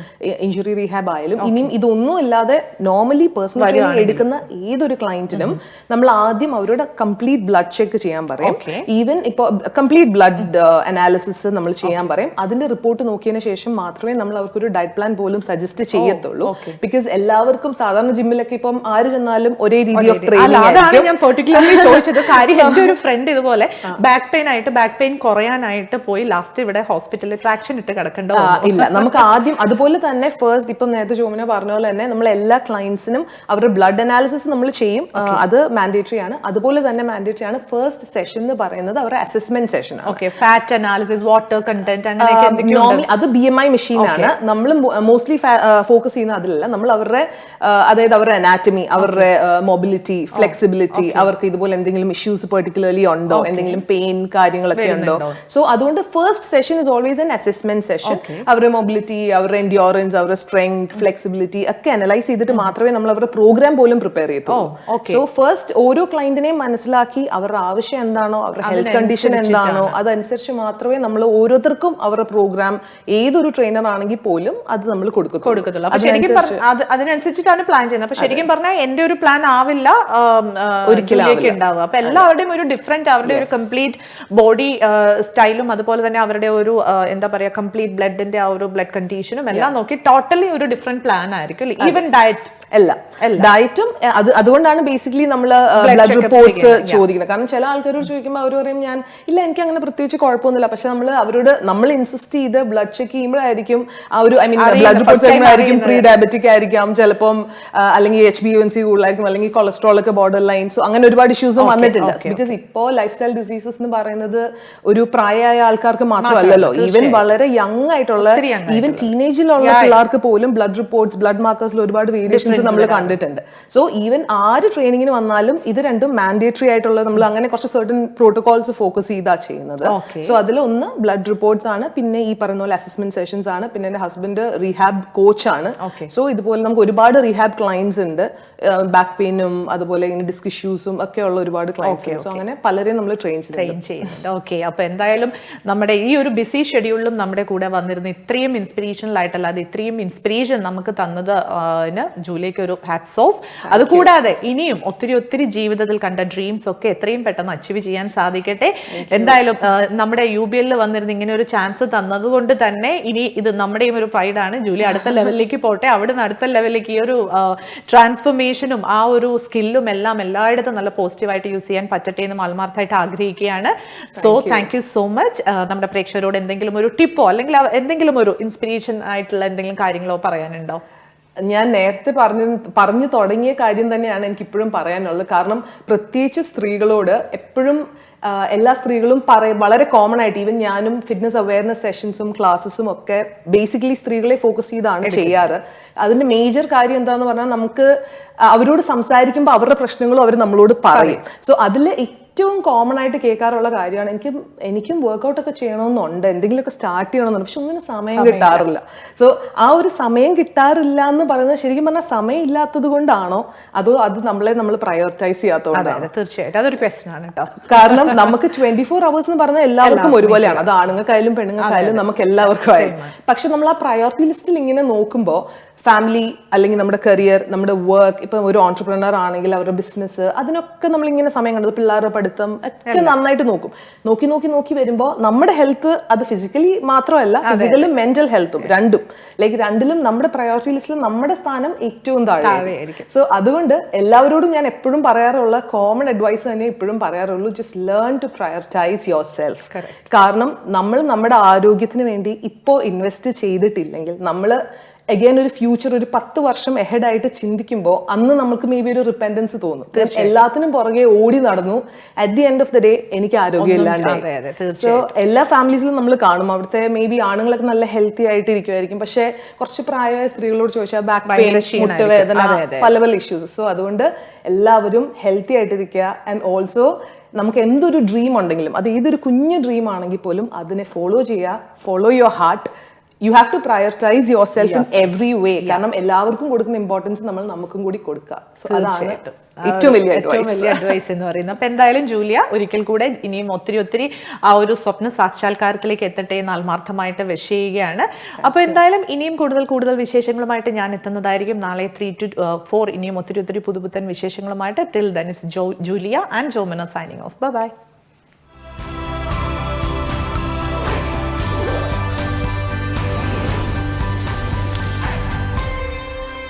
ഇഞ്ചുറി റീഹാബ് ആയാലും, ഇനിയും ഇതൊന്നും ഇല്ലാതെ നോർമലി പേഴ്സണൽ ട്രെയിനിങ് എടുക്കുന്ന ഏതൊരു ക്ലയന്റിനും നമ്മൾ ആദ്യം അവരുടെ കംപ്ലീറ്റ് ബ്ലഡ് ചെക്ക് ചെയ്യാൻ പറയും. ഈവൻ ഇപ്പൊ കംപ്ലീറ്റ് ബ്ലഡ് അനാലിസിസ് നമ്മൾ ചെയ്യാൻ പറയും. അതിന്റെ റിപ്പോർട്ട് നോക്കിയതിനു ശേഷം മാത്രമേ നമ്മൾ അവർക്കൊരു ഡയറ്റ് പ്ലാൻ പോലും സജസ്റ്റ് ചെയ്യത്തുള്ളൂ. ബിക്കോസ് എല്ലാവർക്കും സാധാരണ ജിമ്മിലൊക്കെ ഇപ്പം ആര് ചെന്നാലും ഒരേ രീതി ഓഫ് ട്രെയിനിങ്. അതാണ് ഞാൻ പെർട്ടിക്കുലർലി ചോദിച്ചത്. കാര്യം എന്റെ ഒരു ഫ്രണ്ട് ഇതുപോലെ ബാക്ക് പെയിൻ കുറയാനായിട്ട് പോയി ലാസ്റ്റ് ഇവിടെ ഹോസ്പിറ്റലിൽ ട്രാക്ഷൻ ഇട്ട് കിടക്കേണ്ട ഇല്ല. നമുക്ക് ആദ്യം അതുപോലെ തന്നെ ഫസ്റ്റ്, ഇപ്പം നേരത്തെ ജോമിന പറഞ്ഞ പോലെ തന്നെ നമ്മൾ എല്ലാ ക്ലയൻസിനും അവരുടെ ബ്ലഡ് അനാലിസിസ് നമ്മൾ ചെയ്യും. അത് മാൻഡേറ്ററി ആണ്. അതുപോലെ തന്നെ മാൻഡേറ്ററി ആണ് ഫസ്റ്റ് സെഷൻ എന്ന് പറയുന്നത് അവരുടെ അസസ്മെന്റ് സെഷൻ ആണ്. ഫാറ്റ് അനാലിസിസ്, വാട്ടർ കണ്ടന്റ്, അങ്ങനെയൊക്കെ. അത് BMI മെഷീനാണ്. നമ്മൾ മോസ്റ്റ്ലി ഫോക്കസ് ചെയ്യുന്ന അതിലല്ല. നമ്മൾ അവരുടെ അതായത് അവരുടെ അനാറ്റമി, അവരുടെ മൊബിലിറ്റി, ഫ്ലെക്സിബിലിറ്റി, അവർക്ക് ഇതുപോലെ എന്തെങ്കിലും ഇഷ്യൂസ് പെർട്ടിക്കുലർലി ഉണ്ടോ, എന്തെങ്കിലും പെയിൻ കാര്യങ്ങളൊക്കെ ഉണ്ടോ. സോ അതുകൊണ്ട് first session is always an assessment session. അവരുടെ മൊബിലിറ്റി, അവരുടെ എൻഡ്യോറൻസ്, അവരുടെ സ്ട്രെങ്ത്, ഫ്ലെക്സിബിലിറ്റി ഒക്കെ അനലൈസ് ചെയ്തിട്ട് മാത്രമേ നമ്മൾ അവരുടെ പ്രോഗ്രാം പോലും പ്രിപ്പയർ ചെയ്യത്തുള്ളൂ. സോ ഫസ്റ്റ് ഓരോ ക്ലയന്റിനെയും മനസ്സിലാക്കി അവരുടെ ആവശ്യം എന്താണോ, അവരുടെ ഹെൽത്ത് കണ്ടീഷൻ എന്താണോ, അതനുസരിച്ച് മാത്രമേ നമ്മൾ ഓരോരുത്തർക്കും അവരുടെ പ്രോഗ്രാം ഏതൊരു ട്രെയിനർ ആണെങ്കിൽ പോലും അത് നമ്മൾ കൊടുക്കത്തുള്ളൂ. അപ്പൊ ശരിക്കും അതിനനുസരിച്ചിട്ടാണ് പ്ലാൻ ചെയ്യുന്നത്. അപ്പൊ ശരിക്കും പറഞ്ഞാൽ എന്റെ ഒരു പ്ലാൻ ആവില്ല ഒരിക്കലും ഉണ്ടാവുക. അപ്പൊ എല്ലാവരുടെയും ഒരു ഡിഫറെന്റ്, അവരുടെ ഒരു കംപ്ലീറ്റ് ബോഡി സ്റ്റൈലും അതുപോലെ തന്നെ അവരുടെ ഒരു എന്താ പറയാ കംപ്ലീറ്റ് ബ്ലഡിന്റെ ആ ഒരു ബ്ലഡ് കണ്ടീഷനും എല്ലാം നോക്കി ടോട്ടലി ഒരു ഡിഫറെന്റ് പ്ലാൻ ആയിരിക്കും. ഈവൻ ഡയറ്റ് ഡയറ്റും അതുകൊണ്ടാണ് ബേസിക്കലി നമ്മൾ ബ്ലഡ് റിപ്പോർട്ട്സ് ചോദിക്കുന്നത്. കാരണം ചില ആൾക്കാരോട് ചോദിക്കുമ്പോൾ അവർ പറയും ഞാൻ ഇല്ല എനിക്ക് അങ്ങനെ പ്രത്യേകിച്ച് കുഴപ്പമൊന്നുമില്ല. പക്ഷെ നമ്മൾ ഇൻസിസ്റ്റ് ചെയ്ത് ബ്ലഡ് ചെക്ക് ചെയ്യുമ്പോഴായിരിക്കും ആ ഒരു ബ്ലഡ് റിപ്പോർട്ട്സ് ആയിരിക്കും പ്രീ ഡയബറ്റിക് ആയിരിക്കാം ചിലപ്പം, അല്ലെങ്കിൽ HbA1c കൂടുതലായിരിക്കും, അല്ലെങ്കിൽ കൊളസ്ട്രോൾ ഒക്കെ ബോർഡർ ലൈൻ. സോ അങ്ങനെ ഒരുപാട് ഇഷ്യൂസും വന്നിട്ടുണ്ട്. ബിക്കോസ് ഇപ്പോൾ ലൈഫ് സ്റ്റൈൽ ഡിസീസസ് എന്ന് പറയുന്നത് ഒരു പ്രായമായ ആൾക്കാർക്ക് മാത്രമല്ലല്ലോ, ഈവൻ വളരെ യങ് ആയിട്ടുള്ള ഈവൻ ടീനേജിലുള്ള പിള്ളേർക്ക് പോലും ബ്ലഡ് റിപ്പോർട്ട്സ്, ബ്ലഡ് മാർക്കേഴ്സിൽ ഒരുപാട് വേരിയേഷൻസ് നമ്മൾ കണ്ടിട്ടുണ്ട്. സോ ഈവൻ ആര് ട്രെയിനിങ്ങിന് വന്നാലും ഇത് രണ്ടും മാൻഡേറ്ററി ആയിട്ടുള്ള, നമ്മൾ അങ്ങനെ കുറച്ച് സർട്ടൻ പ്രോട്ടോകോൾസ് ഫോക്കസ് ചെയ്താ ചെയ്യുന്നത്. സോ അതിലൊന്ന് ബ്ലഡ് റിപ്പോർട്ട്സ് ആണ്, പിന്നെ ഈ പറയുന്ന പോലെ അസസ്മെന്റ് സെഷൻസ് ആണ്, പിന്നെ എന്റെ ഹസ്ബൻഡ് റീഹാബ് കോച്ച് ആണ്. സോ ഇതുപോലെ നമുക്ക് ഒരുപാട് റീഹാബ് ക്ലയൻസ് ഉണ്ട്, ബാക്ക് പെയിനും അതുപോലെ ഇങ്ങനെ ഡിസ്ക് ഇഷ്യൂസും ഒക്കെ ഉള്ള ഒരുപാട് ക്ലയൻസ് ഉണ്ട്. സോ അങ്ങനെ പലരെയും നമ്മൾ ട്രെയിൻ ചെയ്യുന്നുണ്ട്. ഓക്കെ, അപ്പൊ എന്തായാലും നമ്മുടെ ഈ ഒരു ബിസി ഷെഡ്യൂളിലും നമ്മുടെ കൂടെ വന്നിരുന്ന ഇത്രയും ഇൻസ്പിറേഷണൽ ആയിട്ടല്ലാതെ ഇത്രയും ഇൻസ്പിറേഷൻ നമുക്ക് തന്നത് ജൂലിയക്ക് ഒരു ഹാറ്റ്സ് ഓഫ്. അതുകൂടാതെ ഇനിയും ഒത്തിരി ജീവിതത്തിൽ കണ്ട ഡ്രീംസ് ഒക്കെ എത്രയും പെട്ടെന്ന് അച്ചീവ് ചെയ്യാൻ സാധിക്കട്ടെ. എന്തായാലും നമ്മുടെ UBL വന്നിരുന്ന ഇങ്ങനെ ഒരു ചാൻസ് തന്നതുകൊണ്ട് തന്നെ ഇനി ഇത് നമ്മുടെയും ഒരു പ്രൈഡാണ്. ജൂലി അടുത്ത ലെവലിലേക്ക് പോട്ടെ, അവിടുന്ന് അടുത്ത ലെവലിലേക്ക് ഈ ഒരു ട്രാൻസ്ഫോർമേഷനും ആ ഒരു സ്കില്ലും എല്ലാം എല്ലായിടത്തും നല്ല പോസിറ്റീവായിട്ട് യൂസ് ചെയ്യാൻ പറ്റട്ടെ എന്ന് ആത്മാർത്ഥമായിട്ട് ആഗ്രഹിക്കുകയാണ്. So thank you so much. നമ്മുടെ പ്രേക്ഷകരോട് എന്തെങ്കിലും ഒരു ടിപ്പോ അല്ലെങ്കിൽ എന്തെങ്കിലും ഒരു ഇൻസ്പിറേഷൻ ആയിട്ടുള്ള എന്തെങ്കിലും കാര്യങ്ങളോ പറയാനുണ്ടോ? ഞാൻ നേരത്തെ പറഞ്ഞു തുടങ്ങിയ കാര്യം തന്നെയാണ് എനിക്ക് ഇപ്പോഴും പറയാനുള്ളത്. കാരണം പ്രത്യേകിച്ച് സ്ത്രീകളോട് എപ്പോഴും എല്ലാ സ്ത്രീകളും വളരെ കോമൺ ആയിട്ട്, ഈവൻ ഞാനും ഫിറ്റ്നസ് അവയർനെസ് സെഷൻസും ക്ലാസ്സസും ഒക്കെ ബേസിക്കലി സ്ത്രീകളെ ഫോക്കസ് ചെയ്താണ് ചെയ്യാറ്. അതിന്റെ മേജർ കാര്യം എന്താന്ന് പറഞ്ഞാൽ, നമുക്ക് അവരോട് സംസാരിക്കുമ്പോൾ അവരുടെ പ്രശ്നങ്ങളും അവർ നമ്മളോട് പറയും. സോ അതിൽ ഏറ്റവും കോമൺ ആയിട്ട് കേൾക്കാറുള്ള കാര്യമാണ് എനിക്കും വർക്ക്ഔട്ട് ഒക്കെ ചെയ്യണമെന്നുണ്ട്, എന്തെങ്കിലുമൊക്കെ സ്റ്റാർട്ട് ചെയ്യണമെന്നുണ്ട്, പക്ഷെ ഒന്നിനും സമയം കിട്ടാറില്ല. സോ ആ ഒരു സമയം കിട്ടാറില്ല എന്ന് പറയുന്നത് ശരിക്കും പറഞ്ഞാൽ സമയം ഇല്ലാത്തത് കൊണ്ടാണോ അതോ അത് നമ്മൾ പ്രയോറിറ്റൈസ് ചെയ്യാത്തതുകൊണ്ടാണ്? തീർച്ചയായിട്ടും അതൊരു ക്വസ്റ്റ്യൻ ആണ് കേട്ടോ. കാരണം നമുക്ക് 24 hours എന്ന് പറഞ്ഞാൽ എല്ലാവർക്കും ഒരുപോലെയാണ്, അത് ആണുങ്ങൾക്കായാലും പെണ്ണുങ്ങൾക്കായാലും നമുക്ക് എല്ലാവർക്കും ആയാലും. പക്ഷെ നമ്മൾ ആ പ്രയോറിറ്റി ലിസ്റ്റിൽ ഇങ്ങനെ നോക്കുമ്പോൾ ഫാമിലി അല്ലെങ്കിൽ നമ്മുടെ കരിയർ, നമ്മുടെ വർക്ക്, ഇപ്പം ഒരു ഓൺട്രപ്രണർ ആണെങ്കിൽ അവരുടെ ബിസിനസ്, അതിനൊക്കെ നമ്മളിങ്ങനെ സമയം കണ്ടത്, പിള്ളേരുടെ പഠിത്തം ഒക്കെ നന്നായിട്ട് നോക്കി വരുമ്പോൾ നമ്മുടെ ഹെൽത്ത്, അത് ഫിസിക്കലി മാത്രമല്ല, ഫിസിക്കലും മെന്റൽ ഹെൽത്തും രണ്ടിലും നമ്മുടെ പ്രയോറിറ്റി ലിസ്റ്റിൽ നമ്മുടെ സ്ഥാനം ഏറ്റവും താഴെയായിരിക്കും. സോ അതുകൊണ്ട് എല്ലാവരോടും ഞാൻ എപ്പോഴും പറയാറുള്ള കോമൺ അഡ്വൈസ് തന്നെ ഇപ്പോഴും പറയാറുള്ളൂ, just learn to prioritise yourself. കാരണം നമ്മൾ നമ്മുടെ ആരോഗ്യത്തിന് വേണ്ടി ഇപ്പോൾ ഇൻവെസ്റ്റ് ചെയ്തിട്ടില്ലെങ്കിൽ നമ്മൾ അഗൈൻ ഒരു ഫ്യൂച്ചർ ഒരു 10 വർഷം എഹെഡ് ആയിട്ട് ചിന്തിക്കുമ്പോൾ അന്ന് നമുക്ക് മേ ബി ഒരു റിപ്പൻഡൻസ് തോന്നും. എല്ലാത്തിനും പുറകെ ഓടി നടന്നു, at the end of the day എനിക്ക് ആരോഗ്യം ഇല്ലാണ്ടായി. സോ എല്ലാ ഫാമിലീസിലും നമ്മൾ കാണും, അവിടുത്തെ മേ ബി ആണുങ്ങളൊക്കെ നല്ല ഹെൽത്തി ആയിട്ട് ഇരിക്കുമായിരിക്കും, പക്ഷെ കുറച്ച് പ്രായമായ സ്ത്രീകളോട് ചോദിച്ചാൽ ബാക്ക് പെയിൻ, മുട്ടുവേദന, പല ഇഷ്യൂസ്. സോ അതുകൊണ്ട് എല്ലാവരും ഹെൽത്തി ആയിട്ടിരിക്കുക. ആൻഡ് ഓൾസോ നമുക്ക് എന്തൊരു ഡ്രീം ഉണ്ടെങ്കിലും, അത് ഏതൊരു കുഞ്ഞു ഡ്രീം ആണെങ്കിൽ പോലും അതിനെ ഫോളോ ചെയ്യുക, follow your heart. You have to prioritize yourself in every way. കാരണം എല്ലാവർക്കും കൊടുക്കുന്ന ഇമ്പോർട്ടൻസ് നമ്മൾ നമുക്കും കൂടി കൊടുക്കുക. സോ അതാണ് ഏറ്റവും വലിയ അഡ്വൈസ് എന്ന് പറയുന്നത്. അപ്പൊ എന്തായാലും ജൂലിയ ഒരിക്കൽ കൂടെ ഇനിയും ഒത്തിരി ആ ഒരു സ്വപ്ന സാക്ഷാത്കാരത്തിലേക്ക് എത്തട്ടെ എന്ന് ആത്മാർത്ഥമായിട്ട് വിഷ് ചെയ്യുകയാണ്. അപ്പൊ എന്തായാലും ഇനിയും കൂടുതൽ വിശേഷങ്ങളുമായിട്ട് ഞാൻ എത്തുന്നതായിരിക്കും. നാളെ 3 to 4 ഇനിയും ഒത്തിരി പുതുപുത്തൻ വിശേഷങ്ങളുമായിട്ട്. Till then it's Julia and Jomina signing off. By.